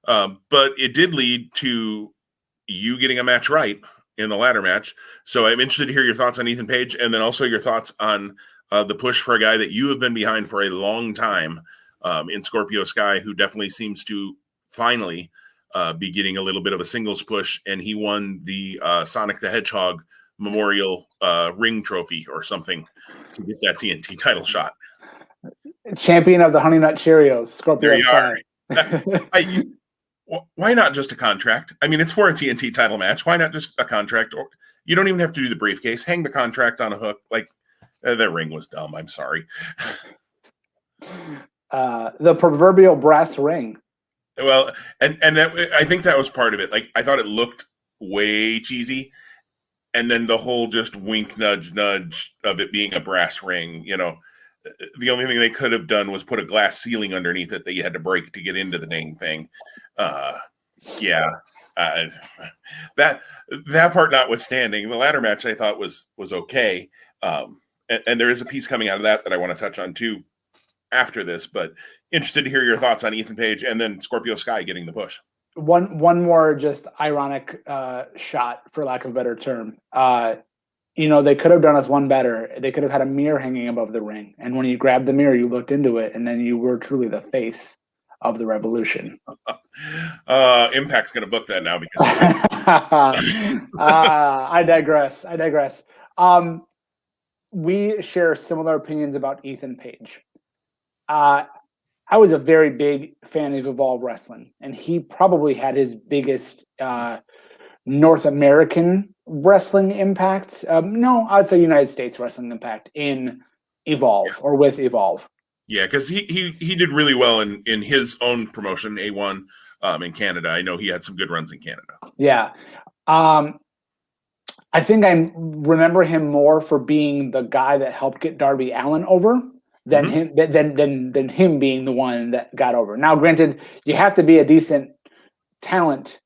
but it did lead to you getting a match right in the ladder match. So I'm interested to hear your thoughts on Ethan Page, and then also your thoughts on the push for a guy that you have been behind for a long time in Scorpio Sky, who definitely seems to finally be getting a little bit of a singles push, and he won the Sonic the Hedgehog Memorial ring trophy or something to get that TNT title shot. Champion of the Honey Nut Cheerios, Scorpio Sky. Why not just a contract? I mean, it's for a TNT title match. Why not just a contract? Or you don't even have to do the briefcase. Hang the contract on a hook. Like that ring was dumb. I'm sorry. The proverbial brass ring. Well, and that, I think that was part of it. Like I thought it looked way cheesy, and then the whole just wink, nudge of it being a brass ring. The only thing they could have done was put a glass ceiling underneath it that you had to break to get into the dang thing. That part notwithstanding, the ladder match I thought was okay. And there is a piece coming out of that I want to touch on too after this, but interested to hear your thoughts on Ethan Page and then Scorpio Sky getting the push. One more just ironic shot, for lack of a better term. They could have done us one better. They could have had a mirror hanging above the ring, and when you grabbed the mirror, you looked into it, and then you were truly the face of the Revolution. Impact's going to book that now because I digress. We share similar opinions about Ethan Page. I was a very big fan of Evolve Wrestling, and he probably had his biggest North American wrestling impact. No, I'd say United States wrestling impact in Evolve or with Evolve. Yeah, because he did really well in his own promotion, A1, in Canada. I know he had some good runs in Canada. Yeah. I think I remember him more for being the guy that helped get Darby Allin over than him than him being the one that got over. Now, granted, you have to be a decent talent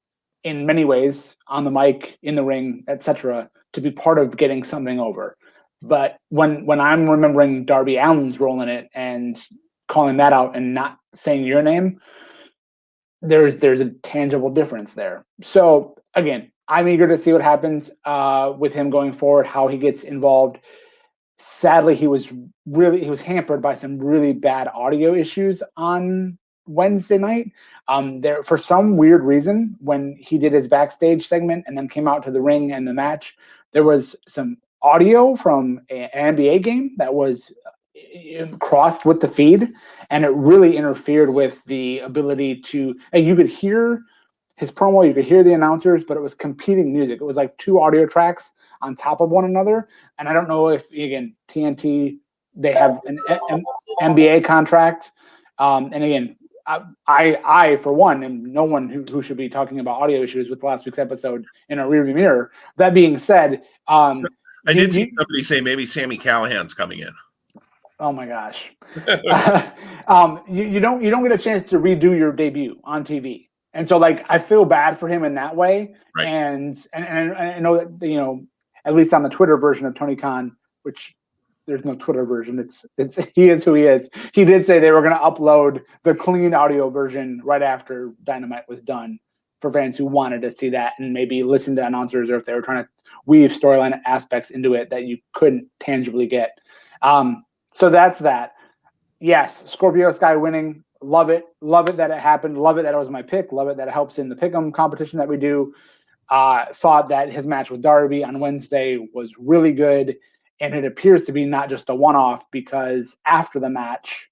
in many ways, on the mic, in the ring, etc., to be part of getting something over. But when I'm remembering Darby Allin's role in it and calling that out and not saying your name, there's a tangible difference there. So again, I'm eager to see what happens with him going forward, how he gets involved. Sadly, he was hampered by some really bad audio issues on Wednesday night. There, for some weird reason, when he did his backstage segment and then came out to the ring and the match, there was some audio from an NBA game that was crossed with the feed, and it really interfered with the ability to. And you could hear his promo, you could hear the announcers, but it was competing music. It was like two audio tracks on top of one another. And I don't know if, again, TNT, they have an NBA contract. And again, I for one, am no one who should be talking about audio issues with last week's episode in a rearview mirror. That being said, I did see somebody say maybe Sami Callihan's coming in. Oh my gosh. You don't get a chance to redo your debut on TV. And so, like, I feel bad for him in that way. Right. And I know that, you know, at least on the Twitter version of Tony Khan, which there's no Twitter version. It's he is who he is. He did say they were going to upload the clean audio version right after Dynamite was done for fans who wanted to see that and maybe listen to announcers, or if they were trying to weave storyline aspects into it that you couldn't tangibly get. So that's that. Yes, Scorpio Sky winning. Love it. Love it that it happened. Love it that it was my pick. Love it that it helps in the pick'em competition that we do. Thought that his match with Darby on Wednesday was really good. And it appears to be not just a one-off, because after the match,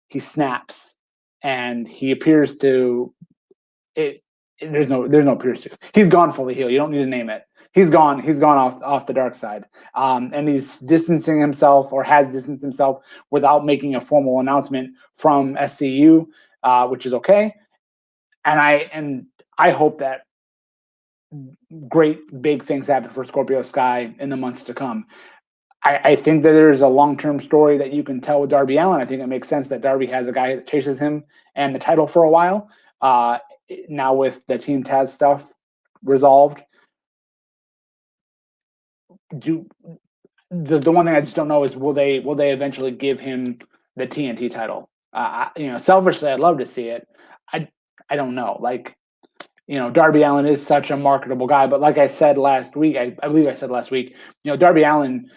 he snaps and he appears to there's no appears to. He's gone fully heel. You don't need to name it. He's gone off the dark side. And he's distancing himself, or has distanced himself, without making a formal announcement from SCU, which is okay. And I hope that great big things happen for Scorpio Sky in the months to come. I think that there's a long-term story that you can tell with Darby Allin. I think it makes sense that Darby has a guy that chases him and the title for a while. Now with the Team Taz stuff resolved, the one thing I just don't know is will they eventually give him the TNT title? Selfishly, I'd love to see it. I don't know. Like, Darby Allin is such a marketable guy, but like I said last week, I believe I said last week, Darby Allin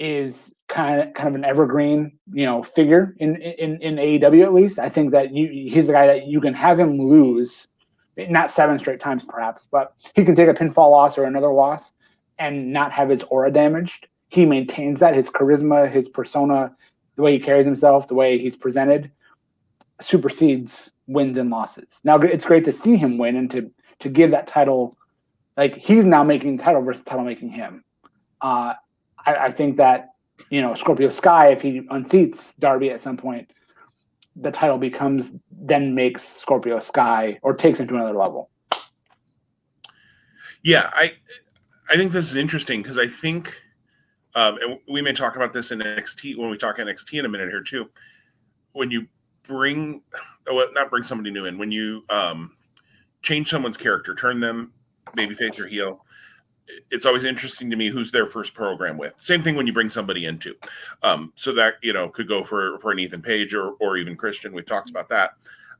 is kind of an evergreen, figure in AEW, at least. I think that he's the guy that you can have him lose, not 7 straight times perhaps, but he can take a pinfall loss or another loss and not have his aura damaged. He maintains that. His charisma, his persona, the way he carries himself, the way he's presented, supersedes wins and losses. Now, it's great to see him win and to give that title, like, he's now making the title versus title making him. I think that, Scorpio Sky, if he unseats Darby at some point, the title makes Scorpio Sky, or takes him to another level. Yeah, I think this is interesting, because I think, and we may talk about this in NXT when we talk NXT in a minute here too. When you not bring somebody new in, when you change someone's character, turn them babyface or heel, it's always interesting to me who's their first program with. Same thing when you bring somebody into. So that, could go for an Ethan Page or even Christian. We've talked about that.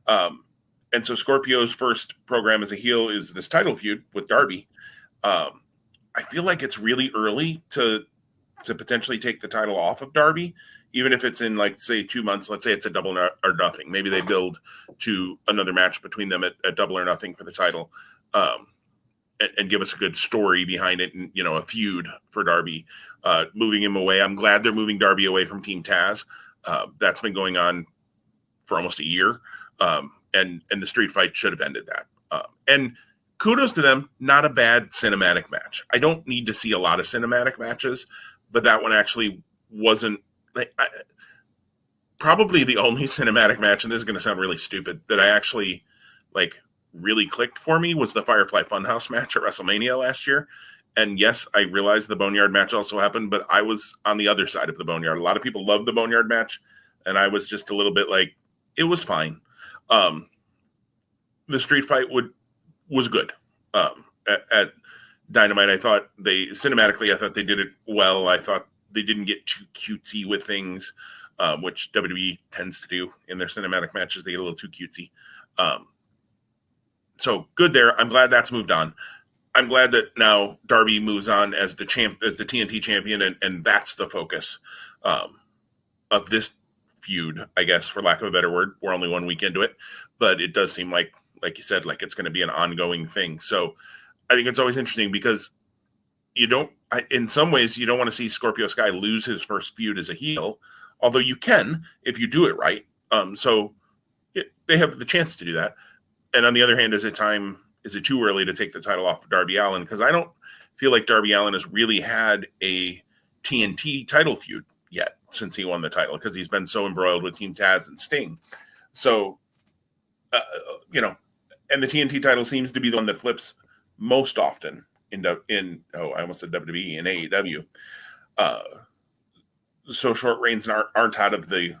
And so Scorpio's first program as a heel is this title feud with Darby. I feel like it's really early to potentially take the title off of Darby, even if it's in, like, say, 2 months. Let's say it's a Double or Nothing. Maybe they build to another match between them at Double or Nothing for the title, and give us a good story behind it, and, a feud for Darby, moving him away. I'm glad they're moving Darby away from Team Taz. That's been going on for almost a year, and the street fight should have ended that. And kudos to them. Not a bad cinematic match. I don't need to see a lot of cinematic matches, but that one actually wasn't, probably the only cinematic match, and this is going to sound really stupid, that I actually really clicked for me was the Firefly Funhouse match at WrestleMania last year. And yes, I realized the Boneyard match also happened, but I was on the other side of the Boneyard. A lot of people loved the Boneyard match, and I was just a little bit like, it was fine. The street fight was good. At Dynamite, I thought they did it well. I thought they didn't get too cutesy with things, which WWE tends to do in their cinematic matches. They get a little too cutesy. So good there. I'm glad that's moved on. I'm glad that now Darby moves on as the TNT champion, and that's the focus of this feud, I guess, for lack of a better word. We're only 1 week into it, but it does seem like you said, like it's going to be an ongoing thing. So I think it's always interesting because in some ways, you don't want to see Scorpio Sky lose his first feud as a heel, although you can if you do it right. They have the chance to do that. And on the other hand, is it too early to take the title off of Darby Allin? Because I don't feel like Darby Allin has really had a TNT title feud yet since he won the title, because he's been so embroiled with Team Taz and Sting. So, and the TNT title seems to be the one that flips most often I almost said WWE and AEW. So short reigns aren't out of the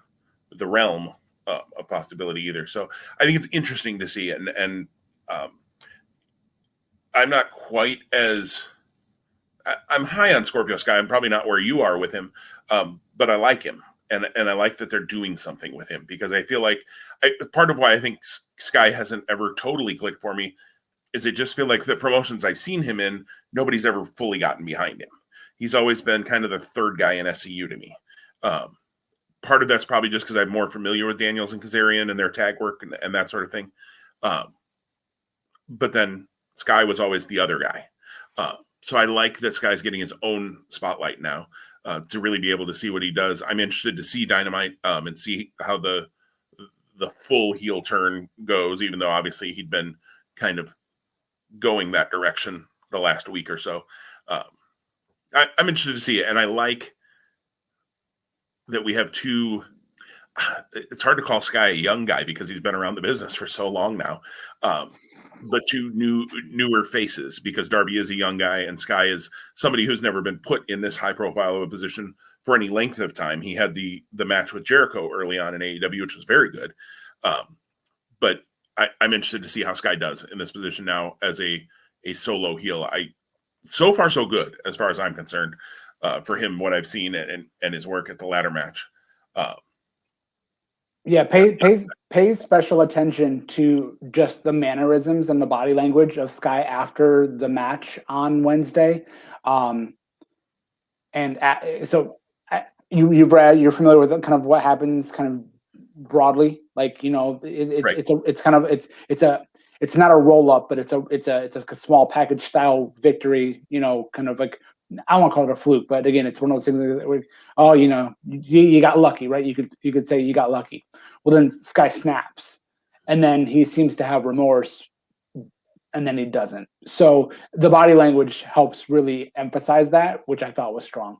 realm of possibility either. So I think it's interesting to see, and I'm not quite as I'm high on Scorpio Sky. I'm probably not where you are with him, but I like him, and I like that they're doing something with him, because I feel like part of why I think Sky hasn't ever totally clicked for me is I just feel like the promotions I've seen him in, nobody's ever fully gotten behind him. He's always been kind of the third guy in SCU to me. Part of that's probably just because I'm more familiar with Daniels and Kazarian and their tag work and that sort of thing. But then Sky was always the other guy. So I like that Sky's getting his own spotlight now to really be able to see what he does. I'm interested to see Dynamite and see how the full heel turn goes, even though obviously he'd been kind of going that direction the last week or so. I'm interested to see it, and I like that we have two. It's hard to call Sky a young guy because he's been around the business for so long now, but two newer faces, because Darby is a young guy and Sky is somebody who's never been put in this high profile of a position for any length of time. He had the match with Jericho early on in AEW, which was very good, but I'm interested to see how Sky does in this position now as a solo heel. So far so good as far as I'm concerned for him, what I've seen and his work at the ladder match. Pay special attention to just the mannerisms and the body language of Sky after the match on Wednesday. You're familiar with kind of what happens kind of broadly, like, it's not a roll up, but it's a small package style victory, kind of like, I don't want to call it a fluke, but again, it's one of those things where, you got lucky, right? You could say you got lucky. Well, then Sky snaps, and then he seems to have remorse, and then he doesn't. So the body language helps really emphasize that, which I thought was strong.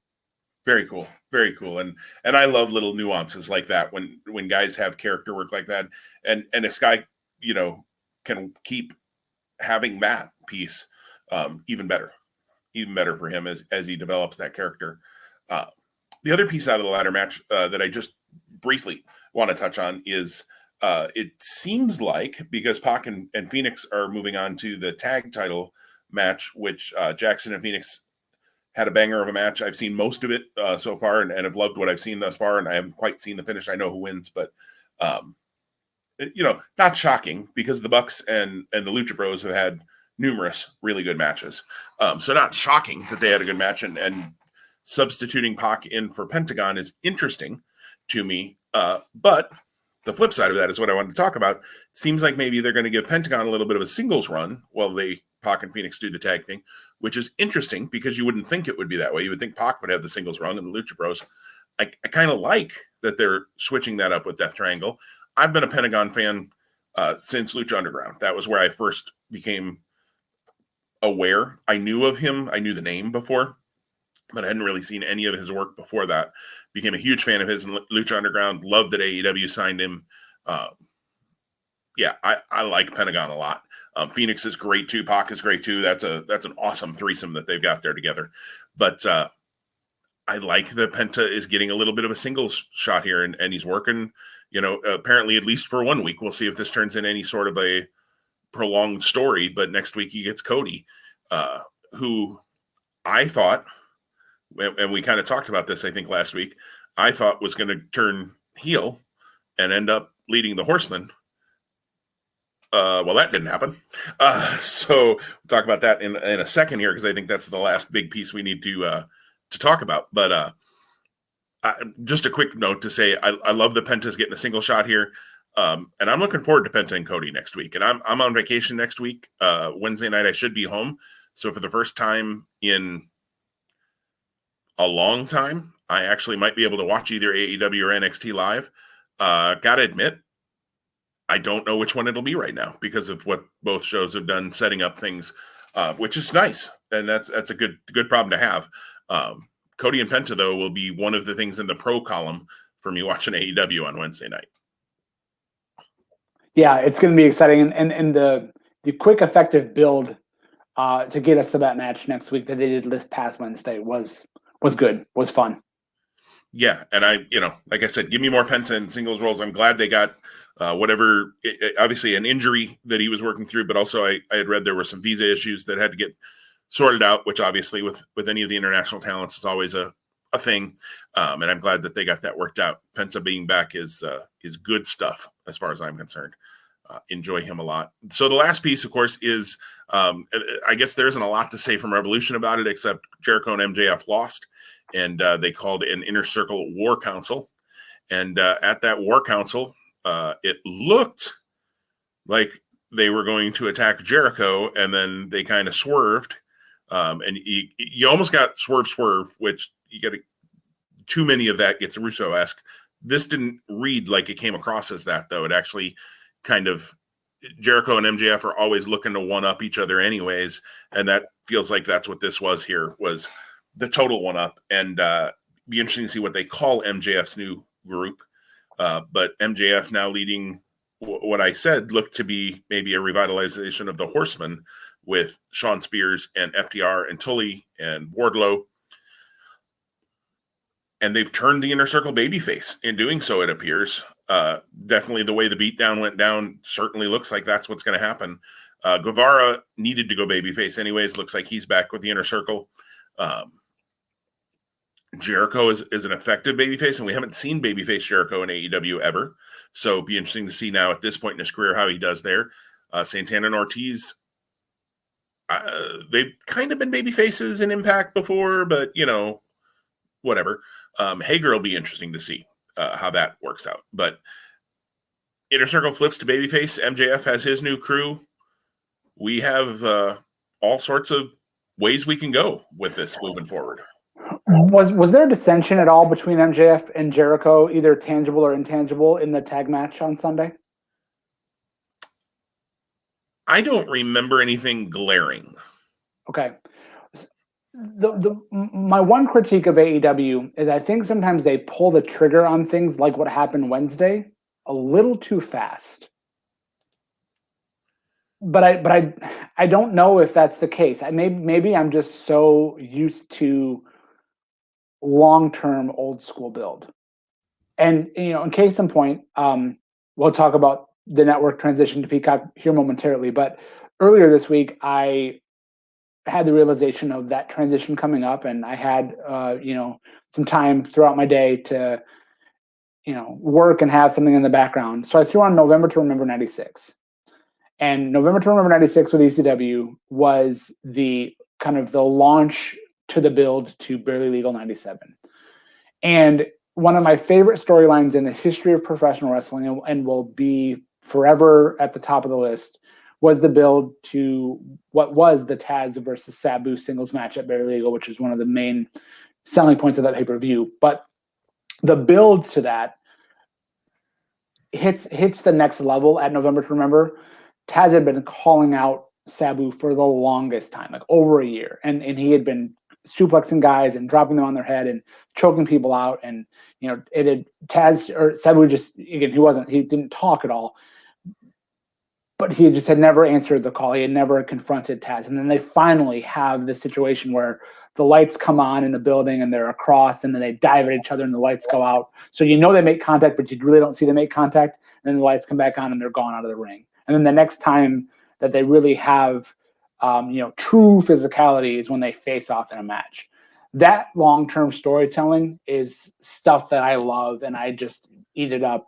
Very cool. Very cool. And I love little nuances like that when guys have character work like that. And if Sky, can keep having that piece, even better for him as he develops that character. The other piece out of the ladder match that I just briefly want to touch on is it seems like, because Pac and Phoenix are moving on to the tag title match, which Jackson and Phoenix had a banger of a match. I've seen most of it so far and have loved what I've seen thus far, and I haven't quite seen the finish. I know who wins, but not shocking, because the Bucks and the Lucha Bros have had numerous really good matches. So not shocking that they had a good match, and substituting Pac in for Pentagon is interesting to me. But the flip side of that is what I wanted to talk about. It seems like maybe they're going to give Pentagon a little bit of a singles run while Pac and Phoenix do the tag thing, which is interesting because you wouldn't think it would be that way. You would think Pac would have the singles run and the Lucha Bros. I kind of like that they're switching that up with Death Triangle. I've been a Pentagon fan since Lucha Underground. That was where I first became aware. I knew of him. I knew the name before, but I hadn't really seen any of his work before that. Became a huge fan of his in Lucha Underground. Loved that AEW signed him. I like Pentagon a lot. Phoenix is great too. Pac is great too. That's an awesome threesome that they've got there together. But I like that Penta is getting a little bit of a singles shot here, and he's working, apparently at least for 1 week. We'll see if this turns into any sort of a prolonged story. But next week he gets Cody, who I thought, and we kind of talked about this, I think last week, I thought was going to turn heel and end up leading the Horsemen. Well, that didn't happen. So we'll talk about that in a second here, because I think that's the last big piece we need to talk about. But just a quick note to say, I love the Penta's getting a single shot here. And I'm looking forward to Penta and Cody next week. And I'm on vacation next week. Wednesday night, I should be home. So for the first time in a long time, I actually might be able to watch either AEW or NXT live. Gotta admit, I don't know which one it'll be right now because of what both shows have done setting up things, which is nice. And that's a good problem to have. Cody and Penta, though, will be one of the things in the pro column for me watching AEW on Wednesday night. Yeah, it's going to be exciting. And the quick, effective build to get us to that match next week that they did this past Wednesday was good, was fun. Yeah, and like I said, give me more Penta in singles roles. I'm glad they got obviously an injury that he was working through, but also I had read there were some visa issues that had to get sorted out, which obviously with any of the international talents is always a thing. And I'm glad that they got that worked out. Penta being back is good stuff as far as I'm concerned. Enjoy him a lot. So the last piece, of course, is I guess there isn't a lot to say from Revolution about it, except Jericho and MJF lost, and they called an Inner Circle War Council. And at that War Council, it looked like they were going to attack Jericho, and then they kind of swerved. And you almost got swerve, which you get too many of that gets Russo-esque. This didn't read like it came across as that, though. It actually kind of, Jericho and MJF are always looking to one-up each other anyways, and that feels like that's what this was here, was the total one-up. And be interesting to see what they call MJF's new group. But MJF now leading what I said looked to be maybe a revitalization of the Horsemen with Shawn Spears and FTR and Tully and Wardlow. And they've turned the Inner Circle babyface in doing so, it appears. Definitely the way the beatdown went down certainly looks like that's what's going to happen. Guevara needed to go babyface anyways. Looks like he's back with the Inner Circle. Jericho is an effective babyface, and we haven't seen babyface Jericho in AEW ever. So it'd be interesting to see now at this point in his career how he does there. Santana and Ortiz, they've kind of been babyfaces in Impact before, but, whatever. Hager will be interesting to see how that works out. But Inner Circle flips to babyface. MJF has his new crew. We have all sorts of ways we can go with this moving forward. Was there dissension at all between MJF and Jericho, either tangible or intangible, in the tag match on Sunday? I don't remember anything glaring. Okay. My one critique of AEW is I think sometimes they pull the trigger on things like what happened Wednesday a little too fast. But I don't know if that's the case. Maybe I'm just so used to long-term old school build. And in case in point, we'll talk about the network transition to Peacock here momentarily, but earlier this week I had the realization of that transition coming up, and I had some time throughout my day to work and have something in the background. So I threw on November to Remember 96. And November to Remember 96 with ECW was the kind of the launch to the build to Barely Legal 97. And one of my favorite storylines in the history of professional wrestling, and will be forever at the top of the list, was the build to what was the Taz versus Sabu singles match at Barely Legal, which is one of the main selling points of that pay-per-view. But the build to that hits the next level at November to Remember. Taz had been calling out Sabu for the longest time, like over a year. And he had been suplexing guys and dropping them on their head and choking people out. And, it had Taz or Sabu just, again, he didn't talk at all, but he just had never answered the call. He had never confronted Taz. And then they finally have this situation where the lights come on in the building and they're across, and then they dive at each other and the lights go out. So they make contact, but you really don't see them make contact. And then the lights come back on and they're gone out of the ring. And then the next time that they really have, true physicality is when they face off in a match. That long-term storytelling is stuff that I love, and I just eat it up,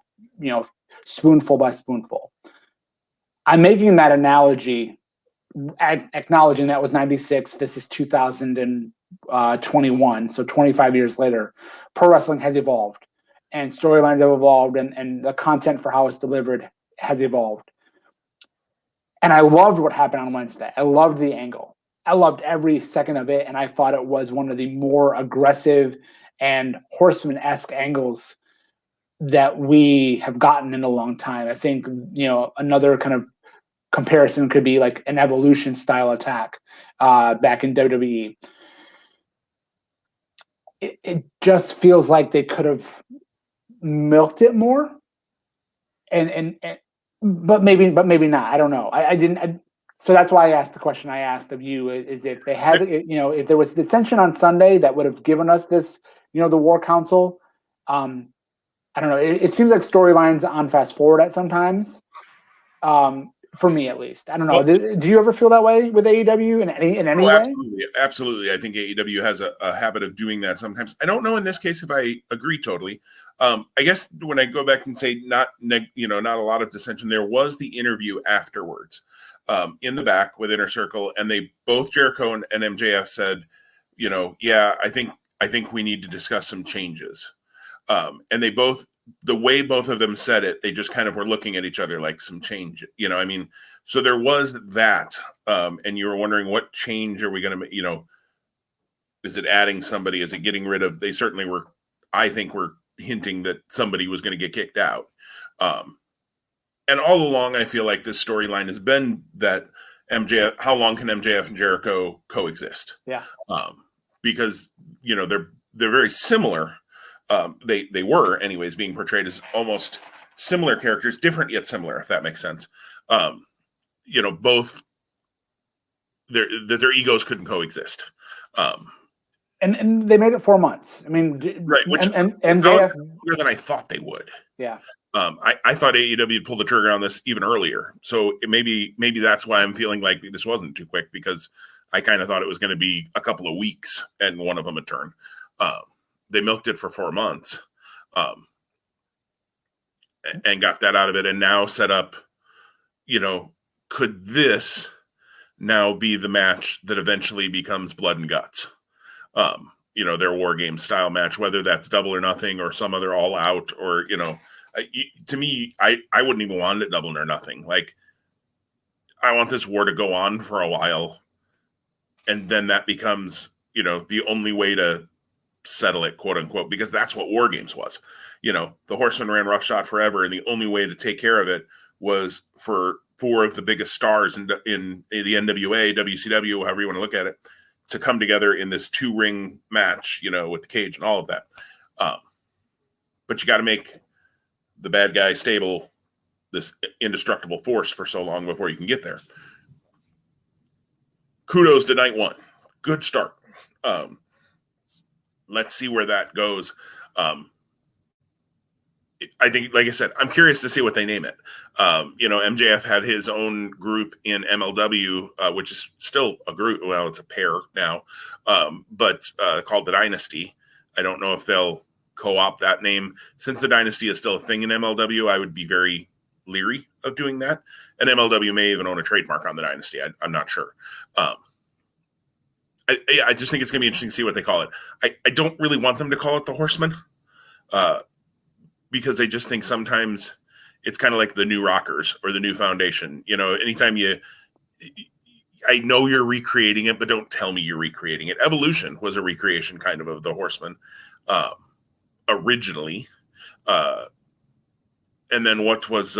spoonful by spoonful. I'm making that analogy, acknowledging that was 96. This is 2021. So 25 years later, pro wrestling has evolved and storylines have evolved and the content for how it's delivered has evolved. And I loved what happened on Wednesday. I loved the angle. I loved every second of it. And I thought it was one of the more aggressive and horseman-esque angles that we have gotten in a long time. I think, another kind of comparison could be like an Evolution style attack back in WWE. It just feels like they could have milked it more, but maybe not. I don't know. I didn't. So that's why I asked the question I asked of you: is if they had, if there was dissension on Sunday that would have given us this, the War Council. I don't know. It seems like storylines on fast forward at sometimes. For me, at least. I don't know. Well, do you ever feel that way with AEW in any way? Absolutely, absolutely. I think AEW has a habit of doing that sometimes. I don't know in this case if I agree totally. I guess when I go back and say not a lot of dissension, there was the interview afterwards in the back with Inner Circle, and they both Jericho and MJF said, yeah, I think we need to discuss some changes. And they both, the way both of them said it, they just kind of were looking at each other like some change, so there was that. And you were wondering what change are we going to, is it adding somebody? Is it getting rid of, they certainly were, I think were hinting that somebody was going to get kicked out. And all along, I feel like this storyline has been that MJF, how long can MJF and Jericho coexist? Yeah. Because, they're very similar. They were anyways being portrayed as almost similar characters, different yet similar, if that makes sense. Both their egos couldn't coexist. And they made it 4 months. I mean, right, which and MJF longer than I thought they would. Yeah. I thought AEW pulled the trigger on this even earlier. So maybe that's why I'm feeling like this wasn't too quick, because I kind of thought it was going to be a couple of weeks and one of them would turn. They milked it for 4 months and got that out of it, and now set up, could this now be the match that eventually becomes blood and guts? Their War Games style match, whether that's Double or Nothing or some other All Out, or, to me, I wouldn't even want it Double or Nothing. Like, I want this war to go on for a while, and then that becomes, the only way to settle it, quote unquote, because that's what War Games was. The Horsemen ran roughshod forever, and the only way to take care of it was for 4 of the biggest stars in the NWA, WCW, however you want to look at it, to come together in this 2-ring match, with the cage and all of that. But you got to make the bad guy stable, this indestructible force, for so long before you can get there. Kudos to night 1. Good start. Let's see where that goes. I think, like I said, I'm curious to see what they name it. MJF had his own group in MLW, which is still a group. Well, it's a pair now, but called the Dynasty. I don't know if they'll co-opt that name. Since the Dynasty is still a thing in MLW, I would be very leery of doing that. And MLW may even own a trademark on the Dynasty. I'm not sure. I just think it's going to be interesting to see what they call it. I don't really want them to call it the Horsemen, because I just think sometimes it's kind of like the New Rockers or the New Foundation. Anytime I know you're recreating it, but don't tell me you're recreating it. Evolution was a recreation kind of the Horsemen originally. And then what was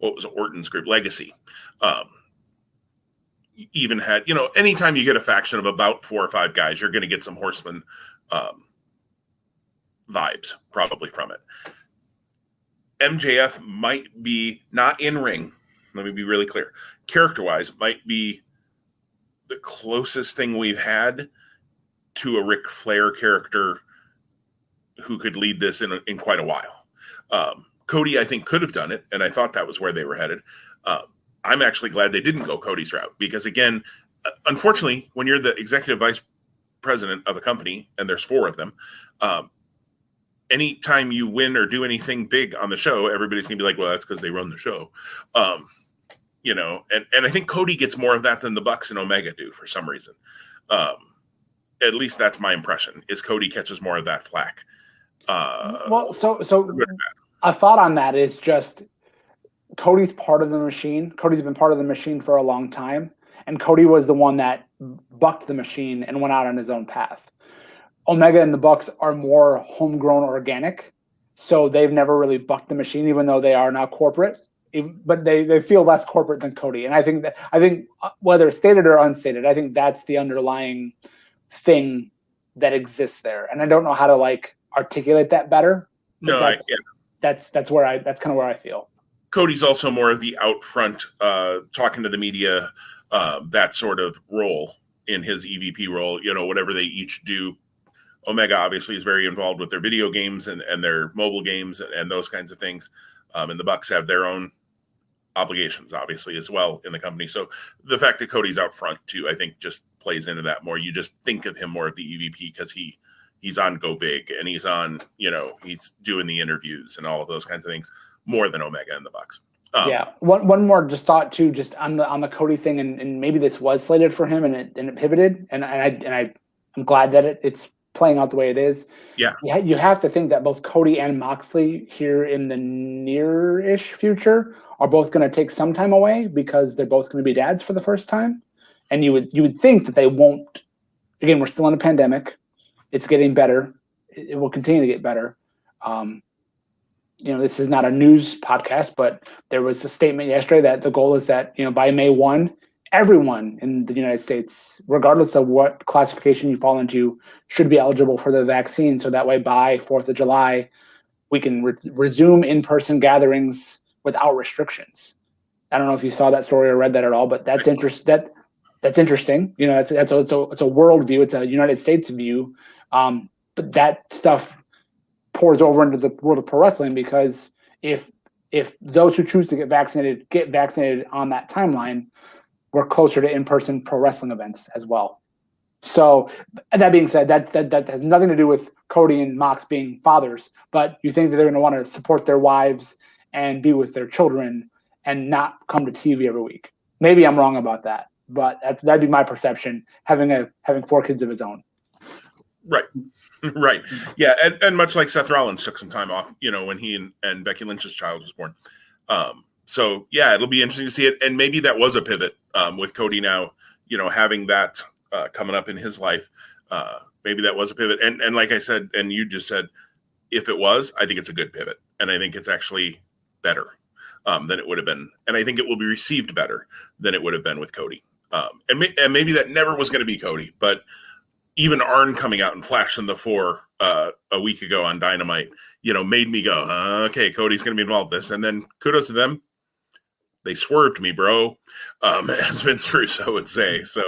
Orton's group? Legacy. Even had, anytime you get a faction of about 4 or 5 guys, you're going to get some Horseman vibes probably from it. MJF might be not in ring. Let me be really clear. Character-wise, might be the closest thing we've had to a Ric Flair character who could lead this in quite a while. Cody, I think, could have done it, and I thought that was where they were headed. I'm actually glad they didn't go Cody's route, because, again, unfortunately, when you're the executive vice president of a company, and there's 4 of them, anytime you win or do anything big on the show, everybody's going to be like, well, that's because they run the show. you know, and I think Cody gets more of that than the Bucks and Omega do for some reason. At least that's my impression, is Cody catches more of that flack. Well, so a thought on that is just Cody's part of the machine. Cody's been part of the machine for a long time, and Cody was the one that bucked the machine and went out on his own path. Omega and the Bucks are more homegrown, organic, so they've never really bucked the machine, even though they are now corporate. But they feel less corporate than Cody, and I think whether stated or unstated, I think that's the underlying thing that exists there, and I don't know how to like articulate that better. No, that's kind of where I feel. Cody's also more of the out front, talking to the media, that sort of role in his EVP role. You know, whatever they each do. Omega obviously is very involved with their video games and their mobile games and those kinds of things. And the Bucks have their own obligations, obviously, as well in the company. So the fact that Cody's out front too, I think, just plays into that more. You just think of him more of the EVP because he's on Go Big and he's on, you know, he's doing the interviews and all of those kinds of things more than Omega and the Bucks. Yeah. One more just thought too, just on the Cody thing, and maybe this was slated for him and it pivoted, and I'm glad that it's playing out the way it is. Yeah. You have to think that both Cody and Moxley here in the near-ish future are both going to take some time away because they're both going to be dads for the first time. And you would think that they won't. Again, we're still in a pandemic. It's getting better. It will continue to get better. You know, this is not a news podcast, but there was a statement yesterday that the goal is that, you know, by May 1, everyone in the United States, regardless of what classification you fall into, should be eligible for the vaccine. So that way, by 4th of July, we can resume in-person gatherings without restrictions. I don't know if you saw that story or read that at all, but that's that's interesting. You know, it's a worldview. It's a United States view. But that stuff pours over into the world of pro wrestling, because if those who choose to get vaccinated on that timeline, we're closer to in-person pro wrestling events as well. So that being said, that has nothing to do with Cody and Mox being fathers, but you think that they're going to want to support their wives and be with their children and not come to TV every week. Maybe I'm wrong about that, but that'd be my perception, having 4 kids of his own. Right. Right. Yeah. And much like Seth Rollins took some time off, you know, when he and Becky Lynch's child was born. So yeah, it'll be interesting to see it. And maybe that was a pivot, with Cody now, you know, having that coming up in his life. Maybe that was a pivot. And like I said, and you just said, if it was, I think it's a good pivot. And I think it's actually better than it would have been. And I think it will be received better than it would have been with Cody. And maybe that never was going to be Cody, but even Arn coming out and flashing the 4 a week ago on Dynamite, you know, made me go, okay, Cody's going to be involved in this. And then kudos to them. They swerved me, bro, as Vince Russo would say. So,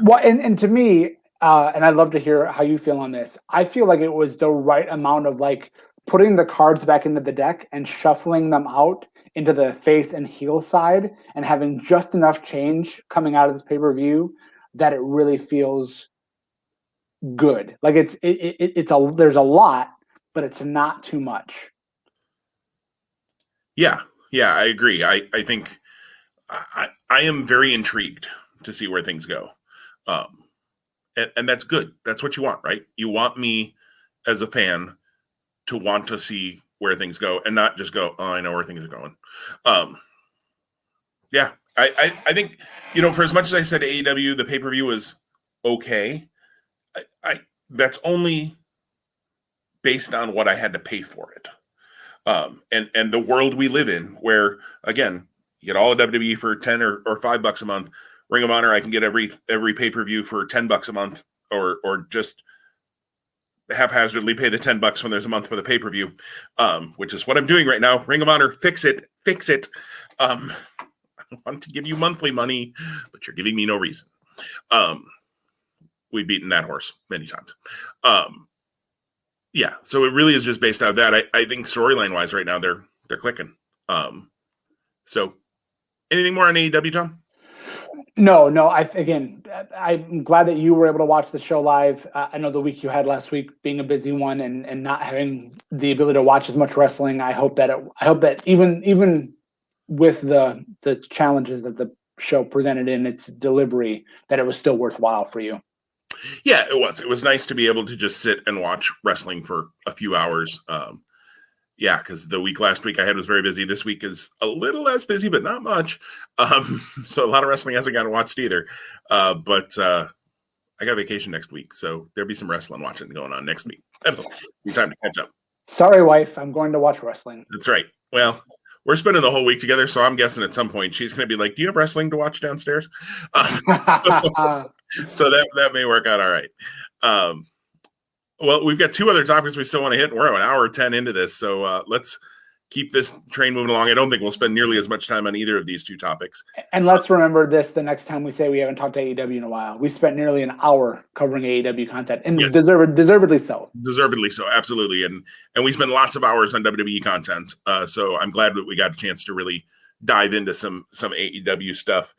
well, and to me, and I'd love to hear how you feel on this. I feel like it was the right amount of like putting the cards back into the deck and shuffling them out into the face and heel side, and having just enough change coming out of this pay-per-view that it really feels good. Like there's a lot, but it's not too much. Yeah, I agree. I think I am very intrigued to see where things go. And that's good. That's what you want, right? You want me as a fan to want to see where things go and not just go, oh, I know where things are going. Yeah, I think, you know, for as much as I said AEW, the pay-per-view was okay, that's only based on what I had to pay for it. And the world we live in, where, again, you get all of WWE for 10 or $5 a month. Ring of Honor, I can get every pay-per-view for $10 a month, or just haphazardly pay the $10 when there's a month with a pay-per-view, which is what I'm doing right now. Ring of Honor, fix it. I want to give you monthly money, but you're giving me no reason. We've beaten that horse many times. Yeah, so it really is just based out of that. I think storyline wise right now they're clicking. So anything more on AEW, Tom? No. I'm glad that you were able to watch the show live. I know the week you had last week being a busy one and not having the ability to watch as much wrestling. I hope that even with the challenges that the show presented in its delivery, that it was still worthwhile for you. Yeah, it was. It was nice to be able to just sit and watch wrestling for a few hours. Yeah, because the last week I had was very busy. This week is a little less busy, but not much. So a lot of wrestling hasn't gotten watched either. But I got vacation next week, so there'll be some wrestling watching going on next week. It'll be time to catch up. Sorry, wife, I'm going to watch wrestling. That's right. Well, we're spending the whole week together, so I'm guessing at some point she's going to be like, "Do you have wrestling to watch downstairs?" So that may work out all right. Well, we've got two other topics we still want to hit, and we're an hour 10 into this, so let's keep this train moving along. I don't think we'll spend nearly as much time on either of these two topics. And let's remember this the next time we say we haven't talked to AEW in a while. We spent nearly an hour covering AEW content, and yes. deservedly so. Deservedly so, absolutely. And we spend lots of hours on WWE content, so I'm glad that we got a chance to really dive into some AEW stuff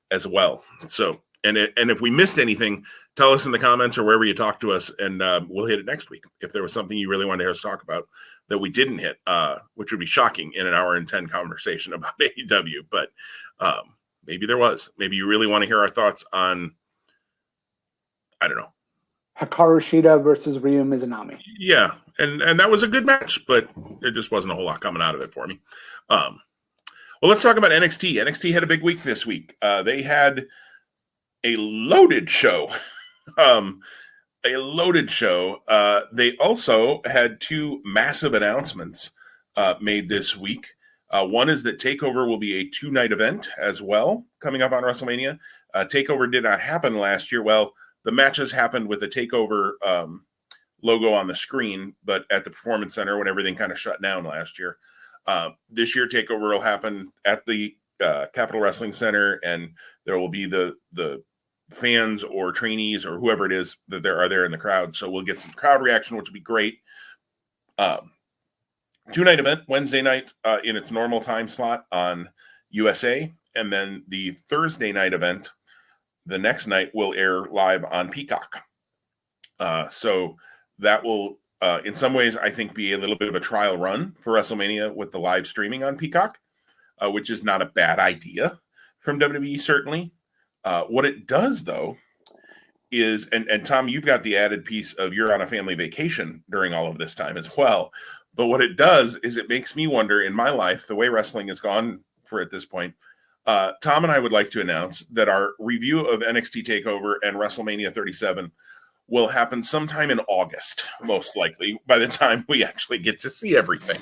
as well. So, and if we missed anything, tell us in the comments or wherever you talk to us, and we'll hit it next week. If there was something you really wanted to hear us talk about that we didn't hit, which would be shocking in an hour and 10 conversation about AEW, but maybe there was. Maybe you really want to hear our thoughts on, I don't know, Hikaru Shida versus Ryu Mizunami. Yeah, and that was a good match, but there just wasn't a whole lot coming out of it for me. Well, let's talk about NXT. NXT had a big week this week. They had a loaded show. They also had two massive announcements made this week. One is that TakeOver will be a 2-night event as well coming up on WrestleMania. TakeOver did not happen last year. Well, the matches happened with the TakeOver logo on the screen, but at the Performance Center when everything kind of shut down last year. This year, TakeOver will happen at the Capitol Wrestling Center, and there will be the fans or trainees or whoever it is that there are there in the crowd. So we'll get some crowd reaction, which will be great. 2-night event, Wednesday night in its normal time slot on USA, and then the Thursday night event, the next night, will air live on Peacock. So that will, in some ways, I think, be a little bit of a trial run for WrestleMania with the live streaming on Peacock, which is not a bad idea from WWE, certainly. What it does, though, is, and Tom, you've got the added piece of you're on a family vacation during all of this time as well. But what it does is it makes me wonder in my life, the way wrestling has gone for at this point, Tom and I would like to announce that our review of NXT TakeOver and WrestleMania 37 will happen sometime in August, most likely, by the time we actually get to see everything.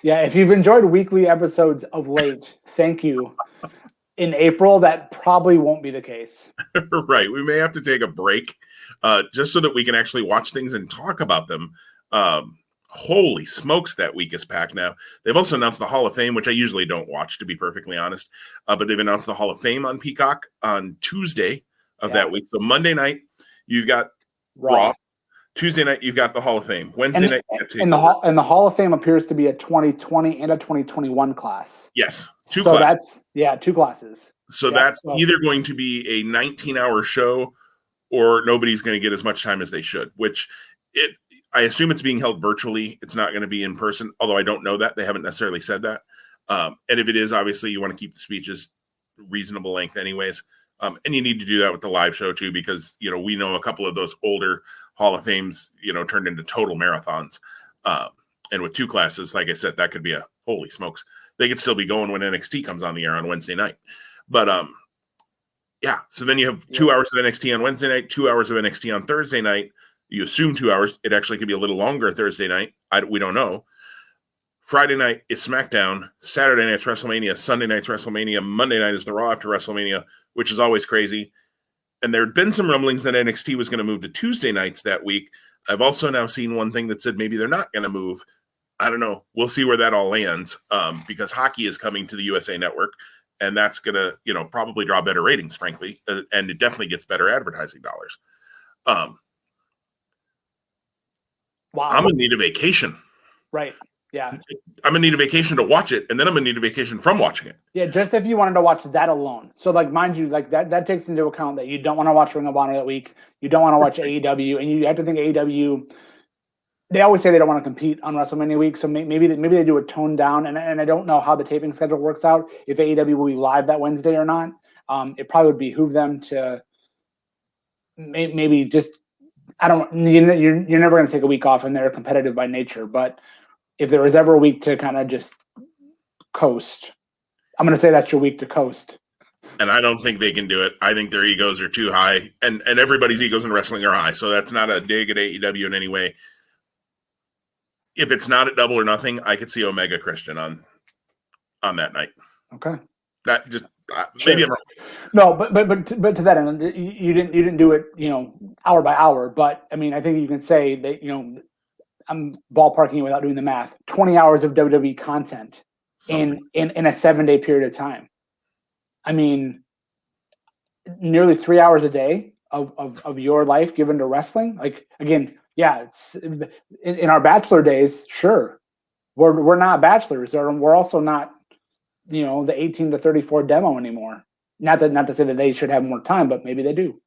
Yeah, if you've enjoyed weekly episodes of late, thank you. In April, that probably won't be the case. Right. We may have to take a break just so that we can actually watch things and talk about them. Holy smokes, that week is packed now. They've also announced the Hall of Fame, which I usually don't watch, to be perfectly honest. But they've announced the Hall of Fame on Peacock on Tuesday of that week. So Monday night, you've got Raw. Tuesday night, you've got the Hall of Fame. Wednesday night, and the Hall of Fame appears to be a 2020 and a 2021 class. Yes, two classes. Two classes. So that's either going to be a 19-hour show or nobody's going to get as much time as they should, which I assume it's being held virtually. It's not going to be in person, although I don't know that. They haven't necessarily said that. And if it is, obviously, you want to keep the speeches reasonable length anyways. And you need to do that with the live show, too, because, we know a couple of those older Hall of Fames, turned into total marathons. And with two classes, like I said, that could be a holy smokes. They could still be going when NXT comes on the air on Wednesday night. But, so then you have 2 hours of NXT on Wednesday night, 2 hours of NXT on Thursday night. You assume 2 hours. It actually could be a little longer Thursday night. We don't know. Friday night is SmackDown. Saturday night's WrestleMania. Sunday night's WrestleMania. Monday night is the Raw after WrestleMania, which is always crazy. And there had been some rumblings that NXT was going to move to Tuesday nights that week. I've also now seen one thing that said maybe they're not going to move. I don't know. We'll see where that all lands because hockey is coming to the USA Network, and that's going to, probably draw better ratings, frankly, and it definitely gets better advertising dollars. Wow. I'm going to need a vacation. Right. Yeah. I'm going to need a vacation to watch it, and then I'm going to need a vacation from watching it. Yeah, just if you wanted to watch that alone. So, mind you, that takes into account that you don't want to watch Ring of Honor that week. You don't want to watch AEW, and you have to think AEW they always say they don't want to compete on WrestleMania week, so maybe they do a tone down. And I don't know how the taping schedule works out, if AEW will be live that Wednesday or not. It probably would behoove them to maybe just, I don't. You're never going to take a week off, and they're competitive by nature. But if there was ever a week to kind of just coast, I'm going to say that's your week to coast. And I don't think they can do it. I think their egos are too high, and everybody's egos in wrestling are high. So that's not a dig at AEW in any way. If it's not at Double or Nothing, I could see Omega Christian on that night. Okay. That just Sure. maybe I'm wrong. No, but to that end, you didn't do it, hour by hour. But I mean, I think you can say that, I'm ballparking without doing the math. 20 hours of WWE content in a 7-day period of time. I mean, nearly 3 hours a day of your life given to wrestling. Like, again, yeah, it's in our bachelor days. Sure, we're not bachelors, or we're also not, the 18 to 34 demo anymore. Not to say that they should have more time, but maybe they do.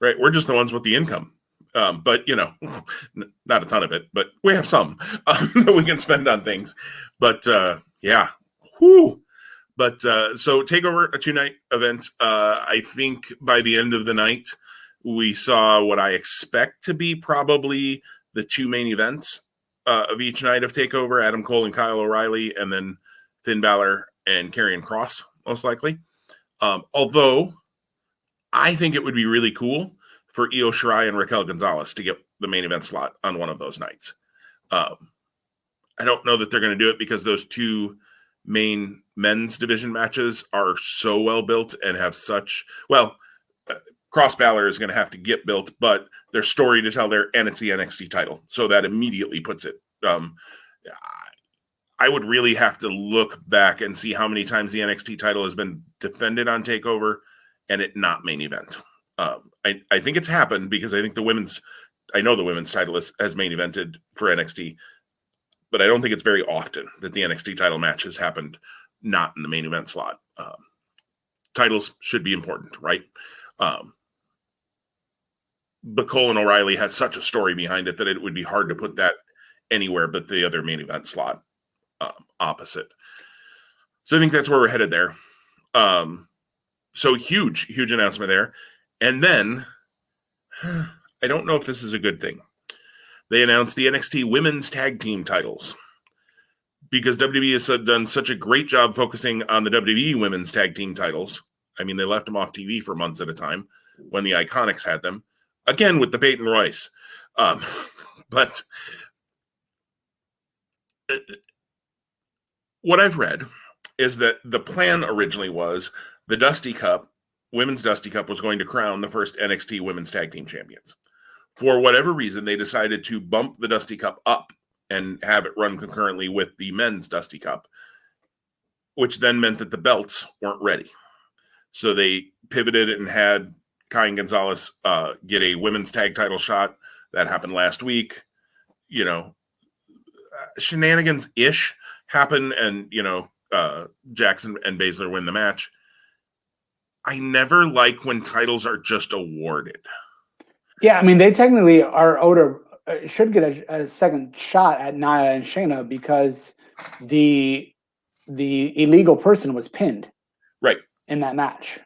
Right, we're just the ones with the income. But not a ton of it, but we have some that we can spend on things. But yeah, whoo. But so TakeOver, a 2-night event. I think by the end of the night, we saw what I expect to be probably the 2 main events of each night of TakeOver: Adam Cole and Kyle O'Reilly, and then Finn Balor and Karrion Kross, most likely. Although I think it would be really cool for Io Shirai and Raquel Gonzalez to get the main event slot on one of those nights. I don't know that they're going to do it because those 2 main men's division matches are so well built and have such, Cross Balor is going to have to get built, but there's story to tell there, and it's the NXT title. So that immediately puts it. I would really have to look back and see how many times the NXT title has been defended on TakeOver and it not main event. I think it's happened because I think the women's title has main evented for NXT, but I don't think it's very often that the NXT title match has happened not in the main event slot. Titles should be important, right? But Cole and O'Reilly has such a story behind it that it would be hard to put that anywhere but the other main event slot opposite. So I think that's where we're headed there. So huge announcement there. And then, I don't know if this is a good thing. They announced the NXT Women's Tag Team titles because WWE has done such a great job focusing on the WWE Women's Tag Team titles. I mean, they left them off TV for months at a time when the Iconics had them. Again, with the Peyton Royce. But what I've read is that the plan originally was the Dusty Cup, Women's Dusty Cup, was going to crown the first NXT Women's Tag Team Champions. For whatever reason, they decided to bump the Dusty Cup up and have it run concurrently with the Men's Dusty Cup, which then meant that the belts weren't ready. So they pivoted and had Karrion Gonzalez get a women's tag title shot. That happened last week. Shenanigans-ish happen, and, Jackson and Baszler win the match. I never like when titles are just awarded. Yeah, I mean, they technically are owed should get a second shot at Nia and Shayna because the illegal person was pinned right in that match.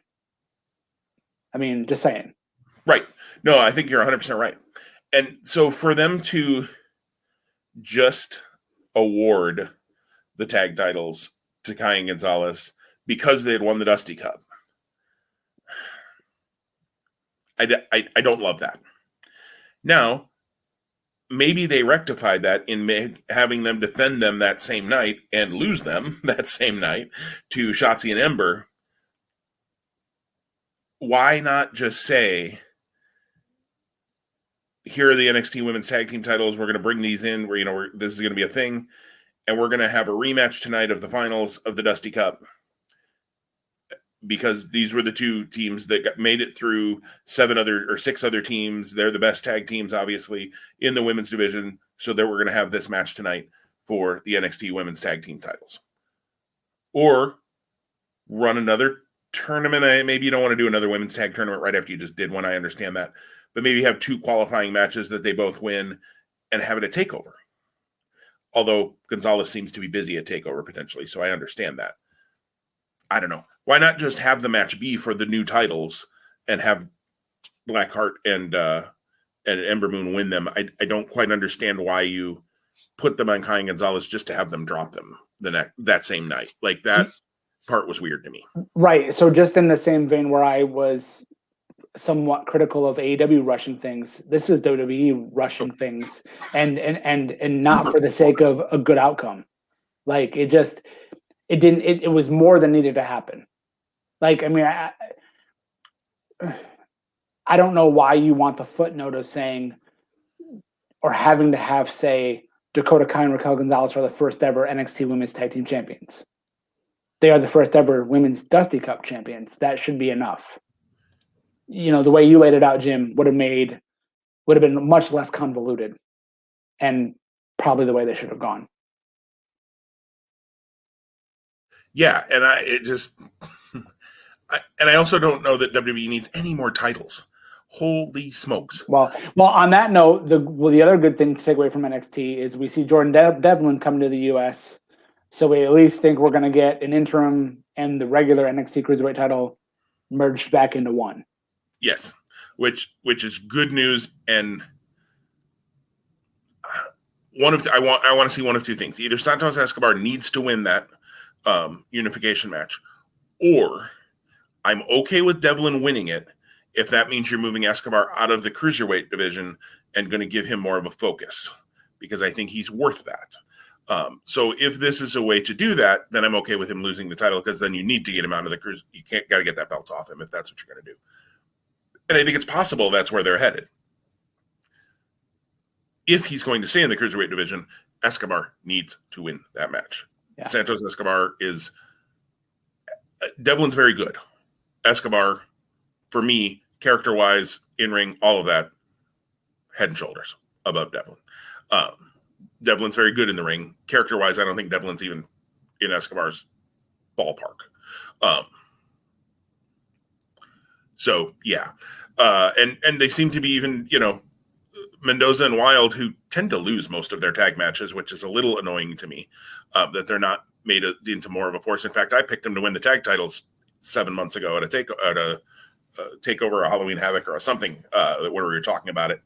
I mean, just saying. Right. No, I think you're 100% right. And so for them to just award the tag titles to Karrion Gonzalez because they had won the Dusty Cup, I don't love that. Now, maybe they rectified that in having them defend them that same night and lose them that same night to Shotzi and Ember. Why not just say, here are the NXT Women's Tag Team titles. We're going to bring these in. This is going to be a thing, and we're going to have a rematch tonight of the finals of the Dusty Cup because these were the 2 teams that made it through 6 other teams. They're the best tag teams, obviously, in the women's division. So that we're going to have this match tonight for the NXT Women's Tag Team titles, or run another tournament. Maybe you don't want to do another women's tag tournament right after you just did one. I understand that. But maybe have 2 qualifying matches that they both win and have it a takeover. Although Gonzalez seems to be busy at takeover potentially, so I understand that. I don't know. Why not just have the match be for the new titles and have Blackheart and Ember Moon win them? I don't quite understand why you put them on Kai and Gonzalez just to have them drop them that same night. Like, that part was weird to me. Right. So just in the same vein where I was somewhat critical of AEW rushing things, this is WWE rushing things, and not for the sake of a good outcome. Like, it was more than needed to happen. Like, I mean, I don't know why you want the footnote of saying, or having to have say, Dakota Kai and Raquel Gonzalez are the first ever NXT Women's Tag Team Champions. They are the first ever Women's Dusty Cup Champions. That should be enough. You know, the way you laid it out, Jim, would have been much less convoluted, and probably the way they should have gone. Yeah, and I also don't know that WWE needs any more titles. Holy smokes! Well, on that note, the other good thing to take away from NXT is we see Jordan Devlin come to the U.S., so we at least think we're going to get an interim and the regular NXT Cruiserweight title merged back into one. Yes, which is good news, and I want to see one of two things: either Santos Escobar needs to win that unification match, or I'm okay with Devlin winning it if that means you're moving Escobar out of the Cruiserweight division and going to give him more of a focus, because I think he's worth that. So if this is a way to do that, then I'm okay with him losing the title, because then you need to get him out of the cruise. You got to get that belt off him if that's what you're going to do. And I think it's possible that's where they're headed. If he's going to stay in the Cruiserweight division, Escobar needs to win that match. Yeah. Santos Escobar Devlin's very good. Escobar, for me, character-wise, in-ring, all of that, head and shoulders above Devlin. Devlin's very good in the ring. Character-wise, I don't think Devlin's even in Escobar's ballpark. So, yeah. And they seem to be even, Mendoza and Wilde, who tend to lose most of their tag matches, which is a little annoying to me, that they're not made into more of a force. In fact, I picked them to win the tag titles 7 months ago at a takeover, a Halloween Havoc, or something where we were talking about it.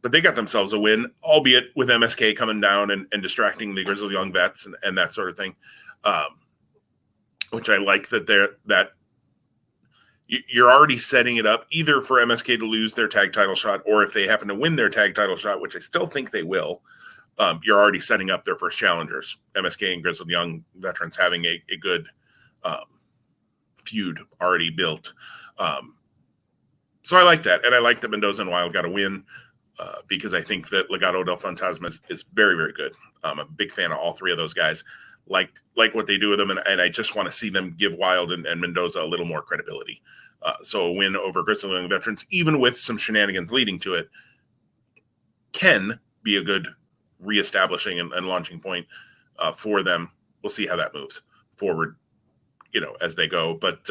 But they got themselves a win, albeit with MSK coming down and distracting the Grizzled Young Vets and that sort of thing, which I like that you're already setting it up either for MSK to lose their tag title shot, or if they happen to win their tag title shot, which I still think they will, you're already setting up their first challengers, MSK and Grizzled Young Veterans having a good feud already built. So I like that. And I like that Mendoza and Wilde got a win because I think that Legado del Fantasma is very, very good. I'm a big fan of all three of those guys. Like what they do with them, and I just want to see them give Wilde and Mendoza a little more credibility. So a win over Grizzled Young Veterans, even with some shenanigans leading to it, can be a good reestablishing and launching point for them. We'll see how that moves forward, as they go. But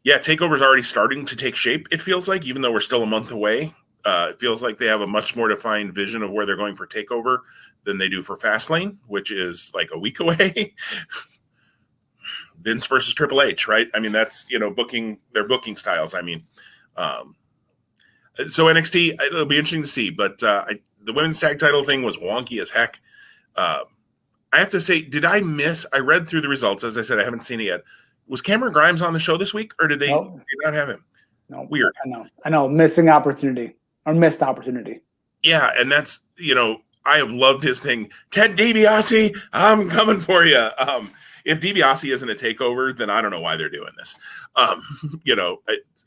TakeOver's already starting to take shape, it feels like, even though we're still a month away. It feels like they have a much more defined vision of where they're going for TakeOver than they do for Fastlane, which is like a week away. Vince versus Triple H, right? I mean, that's, their booking styles. I mean, so NXT, it'll be interesting to see, but the women's tag title thing was wonky as heck. I have to say, I read through the results. As I said, I haven't seen it yet. Was Cameron Grimes on the show this week, or did they not have him? No. Weird. I know. Missed opportunity. Yeah. And that's, I have loved his thing. Ted DiBiase, I'm coming for you. If DiBiase isn't a takeover, then I don't know why they're doing this.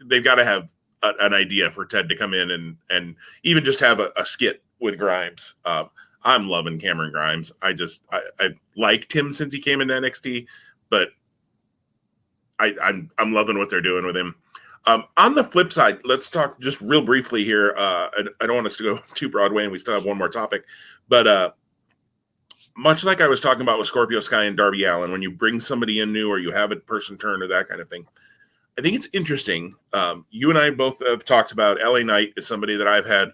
They've got to have an idea for Ted to come in and even just have a skit with Grimes. I'm loving Cameron Grimes. I liked him since he came into NXT, but I'm loving what they're doing with him. On the flip side, let's talk just real briefly here. I don't want us to go too Broadway, and we still have one more topic. But much like I was talking about with Scorpio Sky and Darby Allin, when you bring somebody in new or you have a person turn or that kind of thing, I think it's interesting. You and I both have talked about LA Knight is somebody that I've had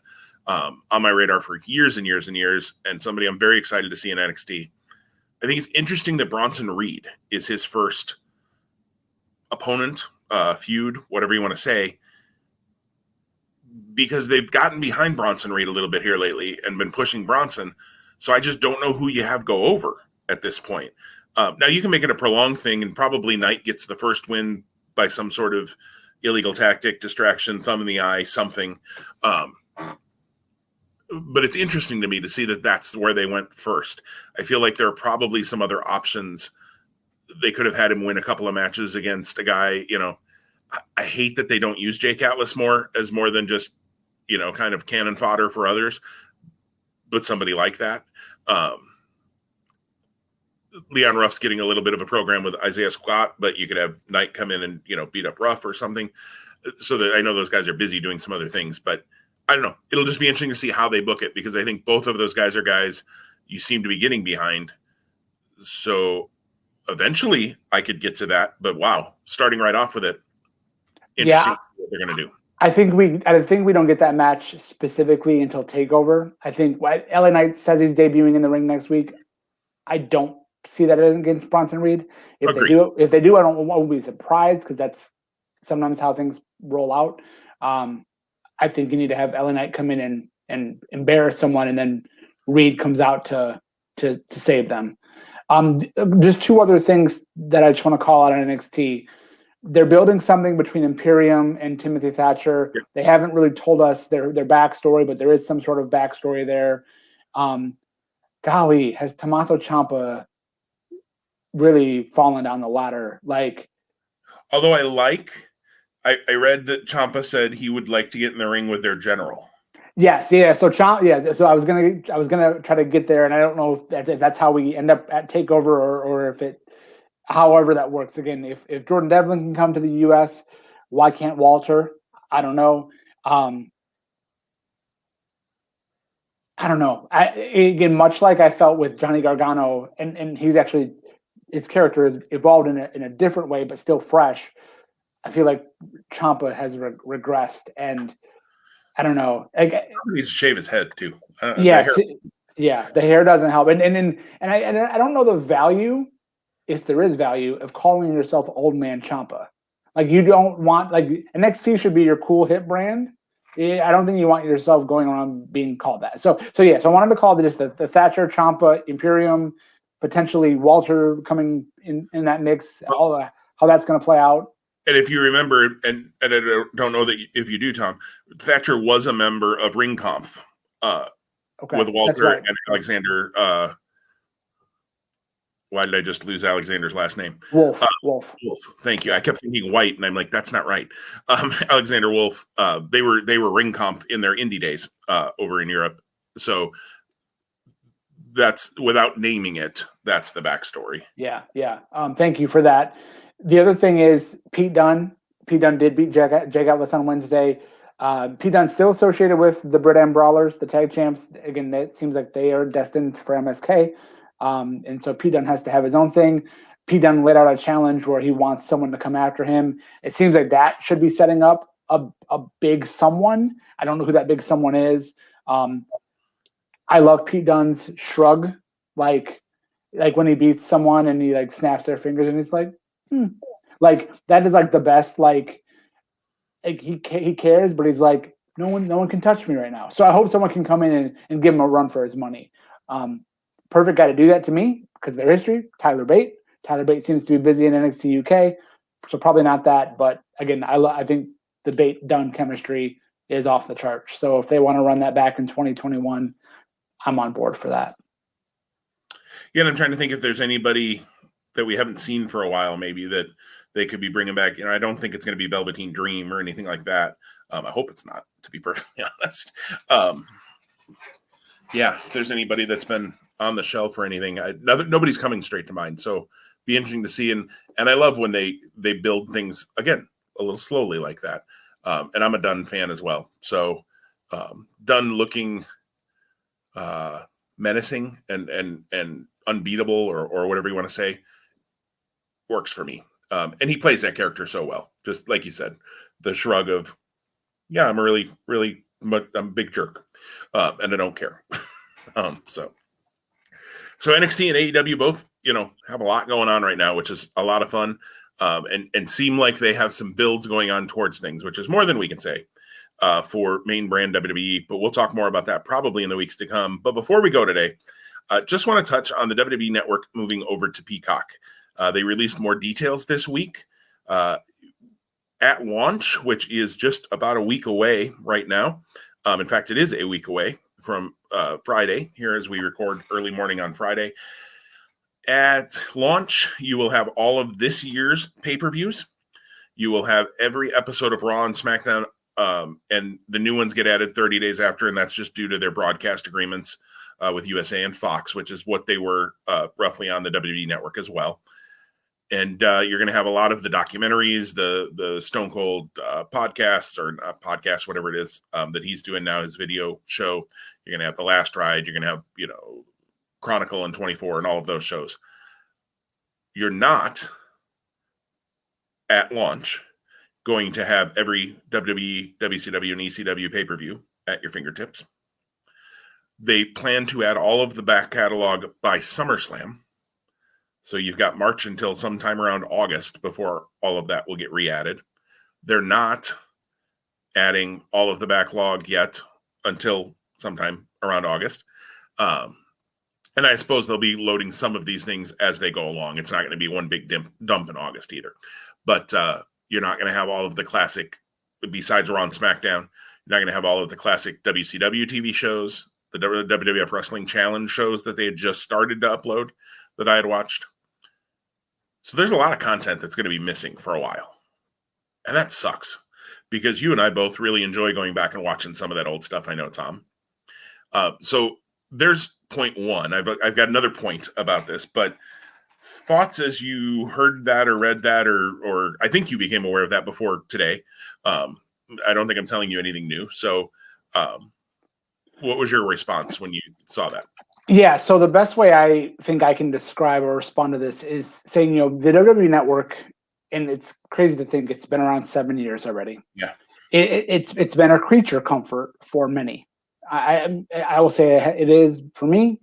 on my radar for years and years and years, and somebody I'm very excited to see in NXT. I think it's interesting that Bronson Reed is his first opponent, feud, whatever you want to say, because they've gotten behind Bronson Reed a little bit here lately and been pushing Bronson. So I just don't know who you have go over at this point. Now you can make it a prolonged thing, and probably Knight gets the first win by some sort of illegal tactic, distraction, thumb in the eye, something. But it's interesting to me to see that that's where they went first. I feel like there are probably some other options. They could have had him win a couple of matches against a guy, I hate that they don't use Jake Atlas more than just, kind of cannon fodder for others, but somebody like that. Leon Ruff's getting a little bit of a program with Isaiah Scott, but you could have Knight come in and, beat up Ruff or something. So that I know those guys are busy doing some other things, but I don't know. It'll just be interesting to see how they book it, because I think both of those guys are guys you seem to be getting behind. So eventually I could get to that, but wow, starting right off with it. Interesting what they're going to do. I think we don't get that match specifically until TakeOver. I think LA Knight says he's debuting in the ring next week. I don't see that against Bronson Reed. If they do, I won't be surprised, because that's sometimes how things roll out. I think you need to have LA Knight come in and embarrass someone, and then Reed comes out to save them. Just two other things that I just want to call out on NXT. They're building something between Imperium and Timothy Thatcher. Yep. They haven't really told us their backstory, but there is some sort of backstory there. Golly, has Tommaso Ciampa really fallen down the ladder? Although I read that Ciampa said he would like to get in the ring with their general. Yes, yeah. So So I was gonna try to get there, and I don't know if that's how we end up at TakeOver, or if it, however that works. Again, if Jordan Devlin can come to the U.S., why can't Walter? I don't know. I don't know. Again, much like I felt with Johnny Gargano, and he's actually, his character has evolved in a different way, but still fresh. I feel like Ciampa has regressed, and I don't know. He needs to shave his head too. Yes, the hair doesn't help, and I don't know the value, if there is value, of calling yourself Old Man Ciampa. You don't want, NXT should be your cool hip brand. I don't think you want yourself going around being called that. So I wanted to call it just the Thatcher, Ciampa, Imperium, potentially Walter coming in that mix. How that's going to play out. And if you remember, and I don't know that if you do, Tom, Thatcher was a member of Ring Kampf with Walter and Alexander. Why did I just lose Alexander's last name? Wolf. Wolf. Thank you. I kept thinking White, and I'm like, that's not right. Alexander Wolf. They were Ring Kampf in their indie days over in Europe. So that's, without naming it, that's the backstory. Yeah. Thank you for that. The other thing is Pete Dunne. Pete Dunne did beat Jake Atlas on Wednesday. Pete Dunne's still associated with the Brit Brawlers, the tag champs. Again, it seems like they are destined for MSK. And so Pete Dunne has to have his own thing. Pete Dunne laid out a challenge where he wants someone to come after him. It seems like that should be setting up a big someone. I don't know who that big someone is. I love Pete Dunne's shrug, like when he beats someone and he snaps their fingers and he's like, that is the best. He cares, but he's like, no one can touch me right now. So I hope someone can come in and give him a run for his money. Perfect guy to do that to me, because of their history. Tyler Bate. Tyler Bate seems to be busy in NXT UK, so probably not that. But again, I think the Bate Dunne chemistry is off the charts. So if they want to run that back in 2021, I'm on board for that. Yeah, and I'm trying to think if there's anybody that we haven't seen for a while, maybe that they could be bringing back. I don't think it's going to be Velveteen Dream or anything like that. I hope it's not, to be perfectly honest. If there's anybody that's been on the shelf or anything, nobody's coming straight to mind. So be interesting to see. And I love when they build things, again, a little slowly like that. And I'm a Dunne fan as well. So Dunne looking menacing and unbeatable or whatever you want to say works for me. And he plays that character so well. Just like you said, the shrug of, I'm a really, really but I'm a big jerk, and I don't care. So NXT and AEW both, have a lot going on right now, which is a lot of fun, and seem like they have some builds going on towards things, which is more than we can say for main brand WWE. But we'll talk more about that probably in the weeks to come. But before we go today, just want to touch on the WWE Network moving over to Peacock. They released more details this week at launch, which is just about a week away right now. In fact, it is a week away from Friday here as we record early morning on Friday. At launch, you will have all of this year's pay-per-views. You will have every episode of Raw and SmackDown, and the new ones get added 30 days after, and that's just due to their broadcast agreements with USA and Fox, which is what they were roughly on the WWE Network as well. And you're going to have a lot of the documentaries, the Stone Cold podcasts, or not podcasts, whatever it is that he's doing now, his video show. You're going to have The Last Ride. You're going to have, Chronicle and 24 and all of those shows. You're not at launch going to have every WWE, WCW, and ECW pay-per-view at your fingertips. They plan to add all of the back catalog by SummerSlam. So you've got March until sometime around August before all of that will get re-added. They're not adding all of the backlog yet until sometime around August. And I suppose they'll be loading some of these things as they go along. It's not going to be one big dump in August either. But you're not going to have all of the classic, besides Raw and SmackDown, you're not going to have all of the classic WCW TV shows, the WWF Wrestling Challenge shows that they had just started to upload that I had watched. So there's a lot of content that's going to be missing for a while. And that sucks because you and I both really enjoy going back and watching some of that old stuff. I know, Tom. So there's point one. I've got another point about this, but thoughts as you heard that or read that, or I think you became aware of that before today. I don't think I'm telling you anything new. So what was your response when you saw that? Yeah, so the best way I think I can describe or respond to this is saying, the WWE Network, and it's crazy to think it's been around 7 years already. Yeah, it's been a creature comfort for many. I will say it is for me.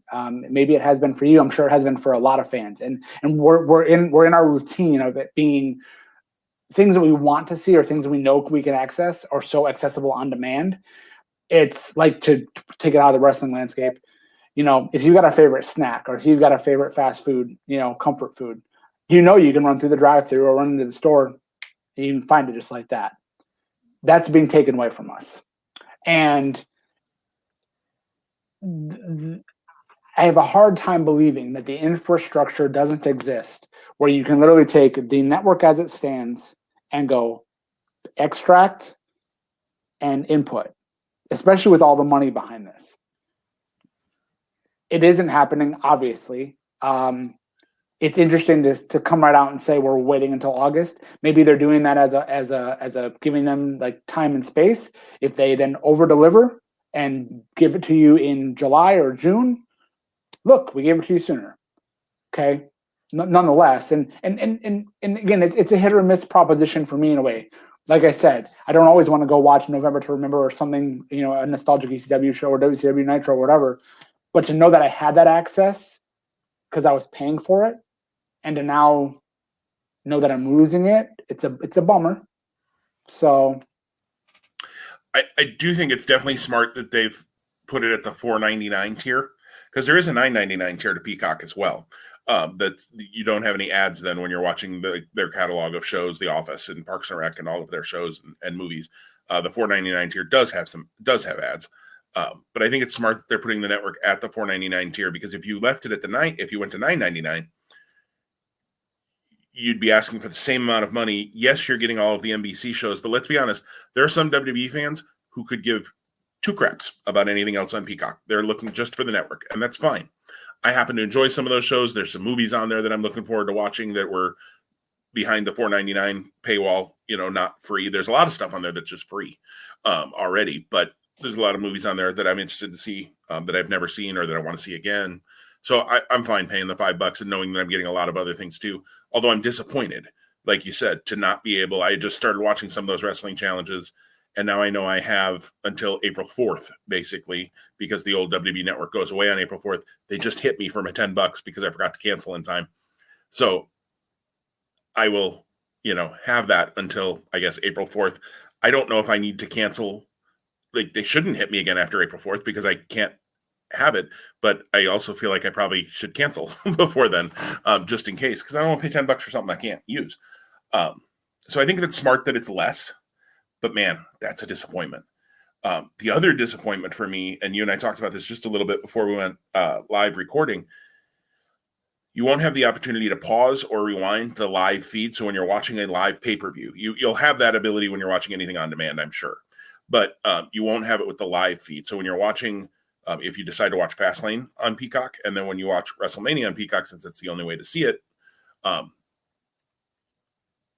Maybe it has been for you. I'm sure it has been for a lot of fans. And we're in our routine of it being things that we want to see or things that we know we can access or so accessible on demand. It's like, to take it out of the wrestling landscape, if you've got a favorite snack or if you've got a favorite fast food, comfort food, you can run through the drive-thru or run into the store and you can find it just like that. That's being taken away from us. And I have a hard time believing that the infrastructure doesn't exist where you can literally take the network as it stands and go extract and input, especially with all the money behind this. It isn't happening, obviously. It's interesting to come right out and say we're waiting until August. Maybe they're doing that as a giving them like time and space. If they then over deliver and give it to you in July or June, look, we gave it to you sooner. Okay, nonetheless, and again, it's a hit or miss proposition for me in a way. Like I said, I don't always want to go watch November to Remember or something, a nostalgic ECW show or WCW Nitro or whatever. But to know that I had that access because I was paying for it, and to now know that I'm losing it, it's a bummer. So I do think it's definitely smart that they've put it at the $4.99 tier, because there is a $9.99 tier to Peacock as well. That you don't have any ads then when you're watching their catalog of shows, The Office and Parks and Rec and all of their shows and movies. The $4.99 tier does have ads. But I think it's smart that they're putting the network at the $4.99 tier, because if you left it at if you went to $9.99, you'd be asking for the same amount of money. Yes, you're getting all of the NBC shows, but let's be honest, there are some WWE fans who could give two craps about anything else on Peacock. They're looking just for the network, and that's fine. I happen to enjoy some of those shows. There's some movies on there that I'm looking forward to watching that were behind the $4.99 paywall, not free. There's a lot of stuff on there that's just free already, but there's a lot of movies on there that I'm interested to see that I've never seen or that I want to see again. So I'm fine paying the $5 and knowing that I'm getting a lot of other things too. Although I'm disappointed, like you said, to not be able. I just started watching some of those wrestling challenges, And now I know I have until April 4th, basically, because the old WWE Network goes away on April 4th. They just hit me for my $10 because I forgot to cancel in time. So I will, have that until, I guess, April 4th. I don't know if I need to cancel. Like, they shouldn't hit me again after April 4th because I can't have it. But I also feel like I probably should cancel before then, just in case, because I don't want to pay $10 for something I can't use. So I think that's smart that it's less. But man, that's a disappointment. The other disappointment for me, and you and I talked about this just a little bit before we went live recording, you won't have the opportunity to pause or rewind the live feed. So when you're watching a live pay-per-view, you'll have that ability when you're watching anything on demand, I'm sure. But you won't have it with the live feed. So when you're watching, if you decide to watch Fastlane on Peacock, and then when you watch WrestleMania on Peacock, since it's the only way to see it,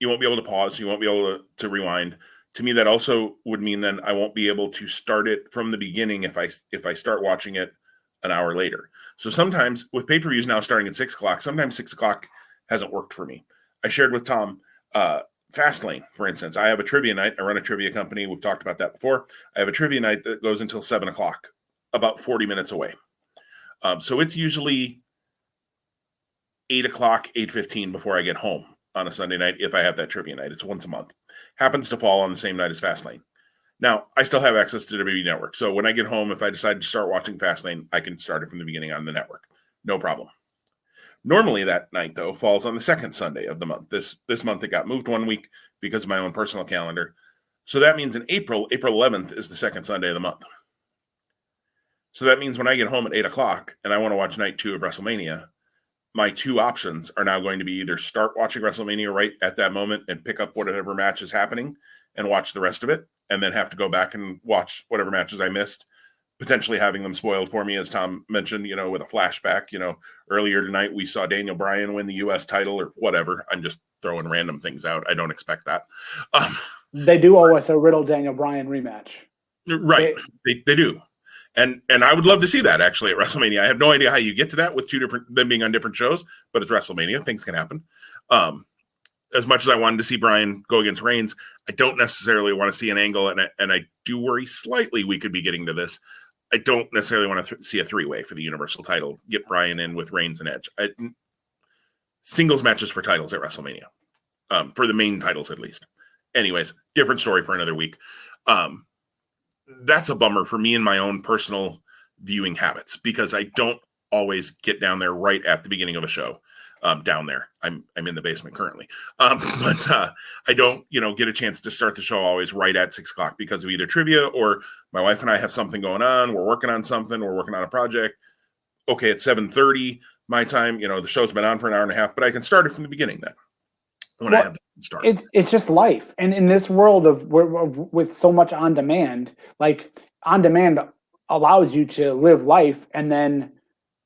you won't be able to pause. You won't be able to rewind. To me, that also would mean then I won't be able to start it from the beginning if I start watching it an hour later. So sometimes with pay-per-views now starting at 6 o'clock, sometimes 6 o'clock hasn't worked for me. I shared with Tom, Fastlane, for instance. I have a trivia night. I run a trivia company. We've talked about that before. I have a trivia night that goes until 7 o'clock, about 40 minutes away. So it's usually 8 o'clock, 8:15 before I get home on a Sunday night if I have that trivia night. It's once a month. Happens to fall on the same night as Fastlane. Now, I still have access to WWE Network. So when I get home, if I decide to start watching Fastlane, I can start it from the beginning on the network. No problem. Normally that night, though, falls on the second Sunday of the month. This month it got moved 1 week because of my own personal calendar. So that means in April 11th is the second Sunday of the month. So that means when I get home at 8 o'clock and I want to watch night 2 of WrestleMania, my two options are now going to be either start watching WrestleMania right at that moment and pick up whatever match is happening and watch the rest of it, and then have to go back and watch whatever matches I missed, potentially having them spoiled for me, as Tom mentioned, with a flashback. Earlier tonight we saw Daniel Bryan win the U.S. title or whatever. I'm just throwing random things out. I don't expect that. They do owe us a Riddle Daniel Bryan rematch. Right. They do. And I would love to see that actually at WrestleMania. I have no idea how you get to that with them being on different shows, but it's WrestleMania. Things can happen. As much as I wanted to see Bryan go against Reigns, I don't necessarily want to see an angle, and I do worry slightly we could be getting to this. I don't necessarily want to see a three-way for the Universal title. Get Bryan in with Reigns and Edge. Singles matches for titles at WrestleMania, for the main titles at least. Anyways, different story for another week. That's a bummer for me in my own personal viewing habits because I don't always get down there right at the beginning of a show. Down there, I'm in the basement currently, but I don't get a chance to start the show always right at 6 o'clock because of either trivia or my wife and I have something going on. We're working on something. We're working on a project. Okay, at 7:30 my time. The show's been on for an hour and a half, but I can start it from the beginning then. When I have to start, it's just life, and in this world with so much on demand, like on demand allows you to live life, and then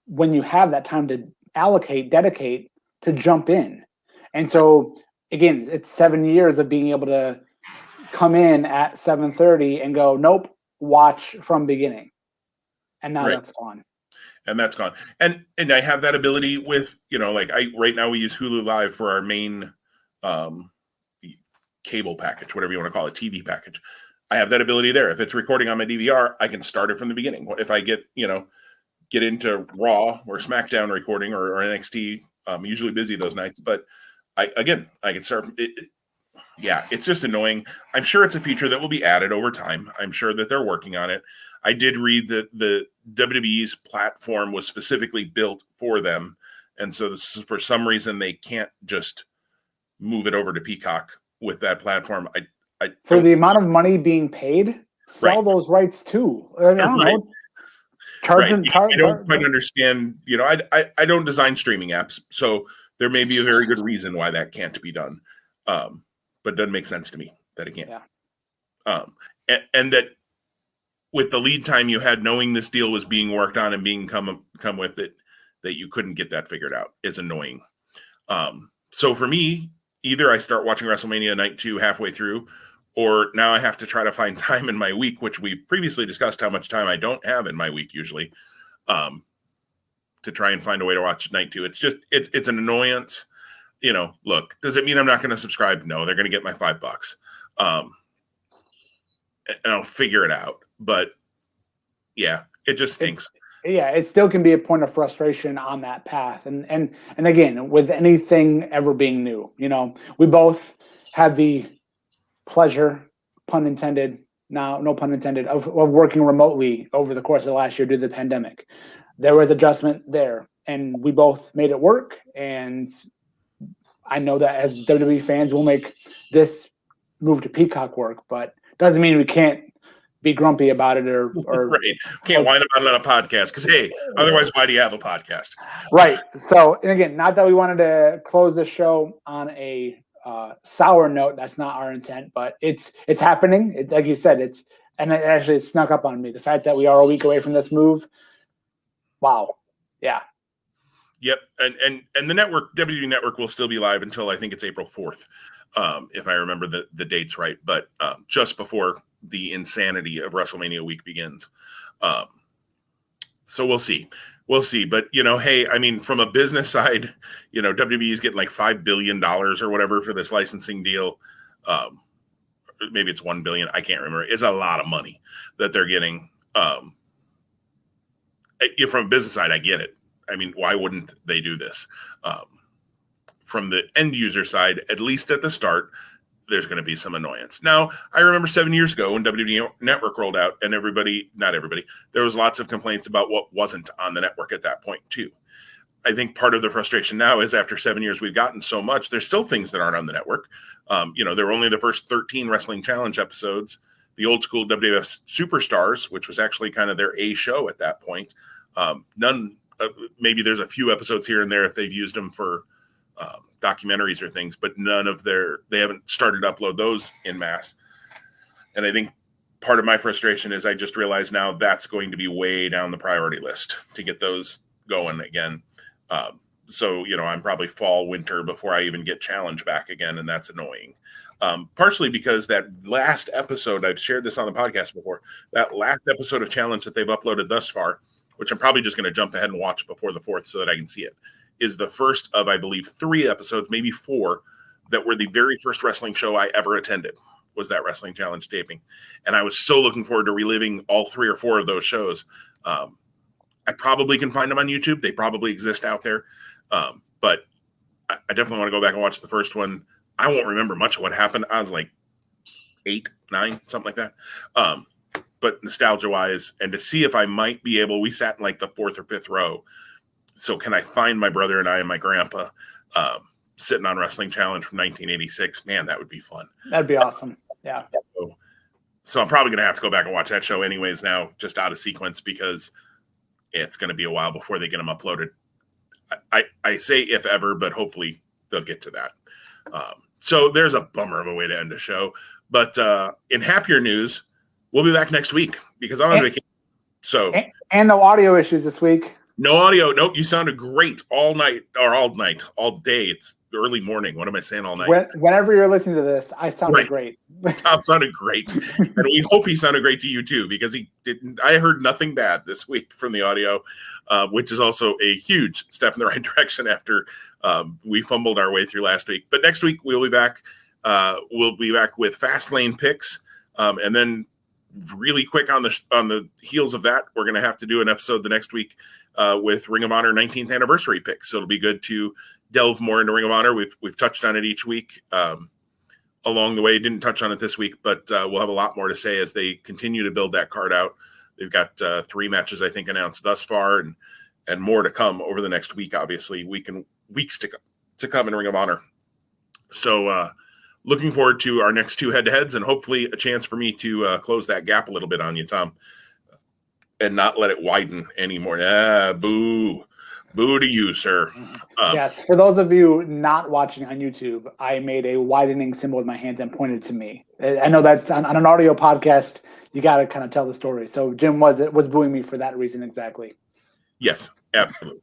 when you have that time to dedicate to jump in. And so again, it's 7 years of being able to come in at 7:30 and go, nope, watch from beginning. And now that's gone. And that's gone. And I have that ability with, right now we use Hulu Live for our main cable package, whatever you want to call it, TV package. I have that ability there. If it's recording on my DVR, I can start it from the beginning. If I get into Raw or SmackDown recording or NXT. I'm usually busy those nights, but I can start. It's just annoying. I'm sure it's a feature that will be added over time. I'm sure that they're working on it. I did read that the WWE's platform was specifically built for them, and so for some reason they can't just move it over to Peacock with that platform. For the amount of money being paid, sell those rights too. I don't know. I don't quite understand. I don't design streaming apps, so there may be a very good reason why that can't be done. But it doesn't make sense to me that it can't. Yeah. And that with the lead time you had, knowing this deal was being worked on and being come with it, that you couldn't get that figured out is annoying. So for me, either I start watching WrestleMania night 2 halfway through, or now I have to try to find time in my week, which we previously discussed how much time I don't have in my week usually, to try and find a way to watch night 2. It's just, it's an annoyance. Look, does it mean I'm not going to subscribe? No, they're going to get my $5. and I'll figure it out. But yeah, it just stinks. It still can be a point of frustration on that path. And again, with anything ever being new, we both had the pleasure, pun intended, now no pun intended, of working remotely over the course of the last year due to the pandemic. There was adjustment there, and we both made it work. And I know that as WWE fans, we'll make this move to Peacock work, but doesn't mean we can't be grumpy about it or right. Can't whine about it on a podcast because, hey, otherwise, why do you have a podcast? Right. So, and again, not that we wanted to close the show on a sour note. That's not our intent, but it's happening. Like you said, and it actually snuck up on me. The fact that we are a week away from this move. Wow. Yeah. Yep. And the network, WWE Network, will still be live until I think it's April 4th, if I remember the dates right. But just before the insanity of WrestleMania week begins. So we'll see. We'll see. But, hey, I mean, from a business side, WWE is getting like $5 billion or whatever for this licensing deal. Maybe it's $1 billion. I can't remember. It's a lot of money that they're getting. From a business side, I get it. I mean, why wouldn't they do this? From the end user side, at least at the start, there's going to be some annoyance. Now, I remember 7 years ago when WWE Network rolled out and not everybody, there was lots of complaints about what wasn't on the network at that point too. I think part of the frustration now is after 7 years, we've gotten so much, there's still things that aren't on the network. There were only the first 13 Wrestling Challenge episodes, the old school WWF Superstars, which was actually kind of their A show at that point. Maybe there's a few episodes here and there if they've used them for documentaries or things, but they haven't started to upload those in mass. And I think part of my frustration is I just realized now that's going to be way down the priority list to get those going again. So, I'm probably fall, winter before I even get Challenge back again. And that's annoying. Partially because that last episode, I've shared this on the podcast before, that last episode of Challenge that they've uploaded thus far, which I'm probably just going to jump ahead and watch before the 4th so that I can see it, is the first of, I believe, 3 episodes, maybe 4, that were the very first wrestling show I ever attended, was that Wrestling Challenge taping. And I was so looking forward to reliving all 3 or 4 of those shows. I probably can find them on YouTube. They probably exist out there. But I definitely want to go back and watch the first one. I won't remember much of what happened. I was like 8, 9, something like that. But nostalgia-wise, and to see if I might be able, we sat in like the 4th or 5th row. So can I find my brother and I and my grandpa sitting on Wrestling Challenge from 1986? Man, that would be fun. That'd be awesome. Yeah. So I'm probably going to have to go back and watch that show anyways now, just out of sequence, because it's going to be a while before they get them uploaded. I say if ever, but hopefully they'll get to that. So there's a bummer of a way to end a show. But in happier news, we'll be back next week because I'm on vacation. So and no audio issues this week. No audio. Nope. You sounded great all day. It's early morning. What am I saying all night? Whenever you're listening to this, I sounded great. Tom sounded great. And we hope he sounded great to you too, because I heard nothing bad this week from the audio, which is also a huge step in the right direction after we fumbled our way through last week. But next week we'll be back. We'll be back with Fast Lane picks. And then really quick on the heels of that, we're going to have to do an episode the next week with Ring of Honor 19th anniversary picks. So it'll be good to delve more into Ring of Honor. We've touched on it each week along the way. Didn't touch on it this week, but we'll have a lot more to say as they continue to build that card out. They've got 3 matches, I think, announced thus far, and more to come over the next week, obviously, weeks to come in Ring of Honor. So looking forward to our next 2 head-to-heads, and hopefully a chance for me to close that gap a little bit on you, Tom, and not let it widen anymore. Boo to you, sir. Yes, for those of you not watching on YouTube, I made a widening symbol with my hands and pointed to me. I know that on an audio podcast, you got to kind of tell the story. So Jim was booing me for that reason exactly. Yes, absolutely.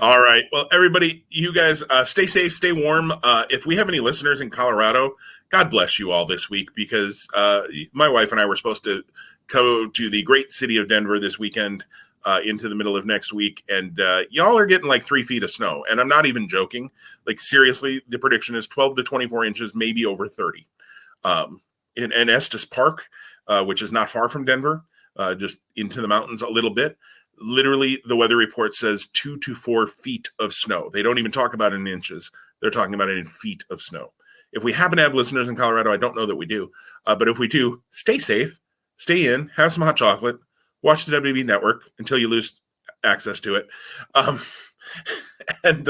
All right. Well, everybody, you guys stay safe, stay warm. If we have any listeners in Colorado, God bless you all this week, because my wife and I were supposed to go to the great city of Denver this weekend into the middle of next week. And y'all are getting like 3 feet of snow. And I'm not even joking. Like, seriously, the prediction is 12 to 24 inches, maybe over 30. in Estes Park, which is not far from Denver, just into the mountains a little bit. Literally, the weather report says 2 to 4 feet of snow. They don't even talk about it in inches. They're talking about it in feet of snow. If we happen to have listeners in Colorado, I don't know that we do. But if we do, stay safe, stay in, have some hot chocolate, watch the WWE Network until you lose access to it. And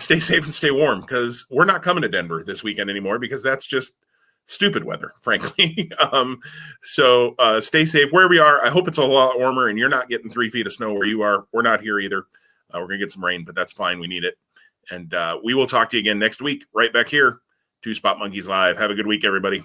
stay safe and stay warm, because we're not coming to Denver this weekend anymore, because that's just stupid weather, frankly. So stay safe wherever you are. I hope it's a lot warmer and you're not getting 3 feet of snow where you are. We're not here either. We're going to get some rain, but that's fine. We need it. And we will talk to you again next week, right back here, Two Spot Monkeys Live. Have a good week, everybody.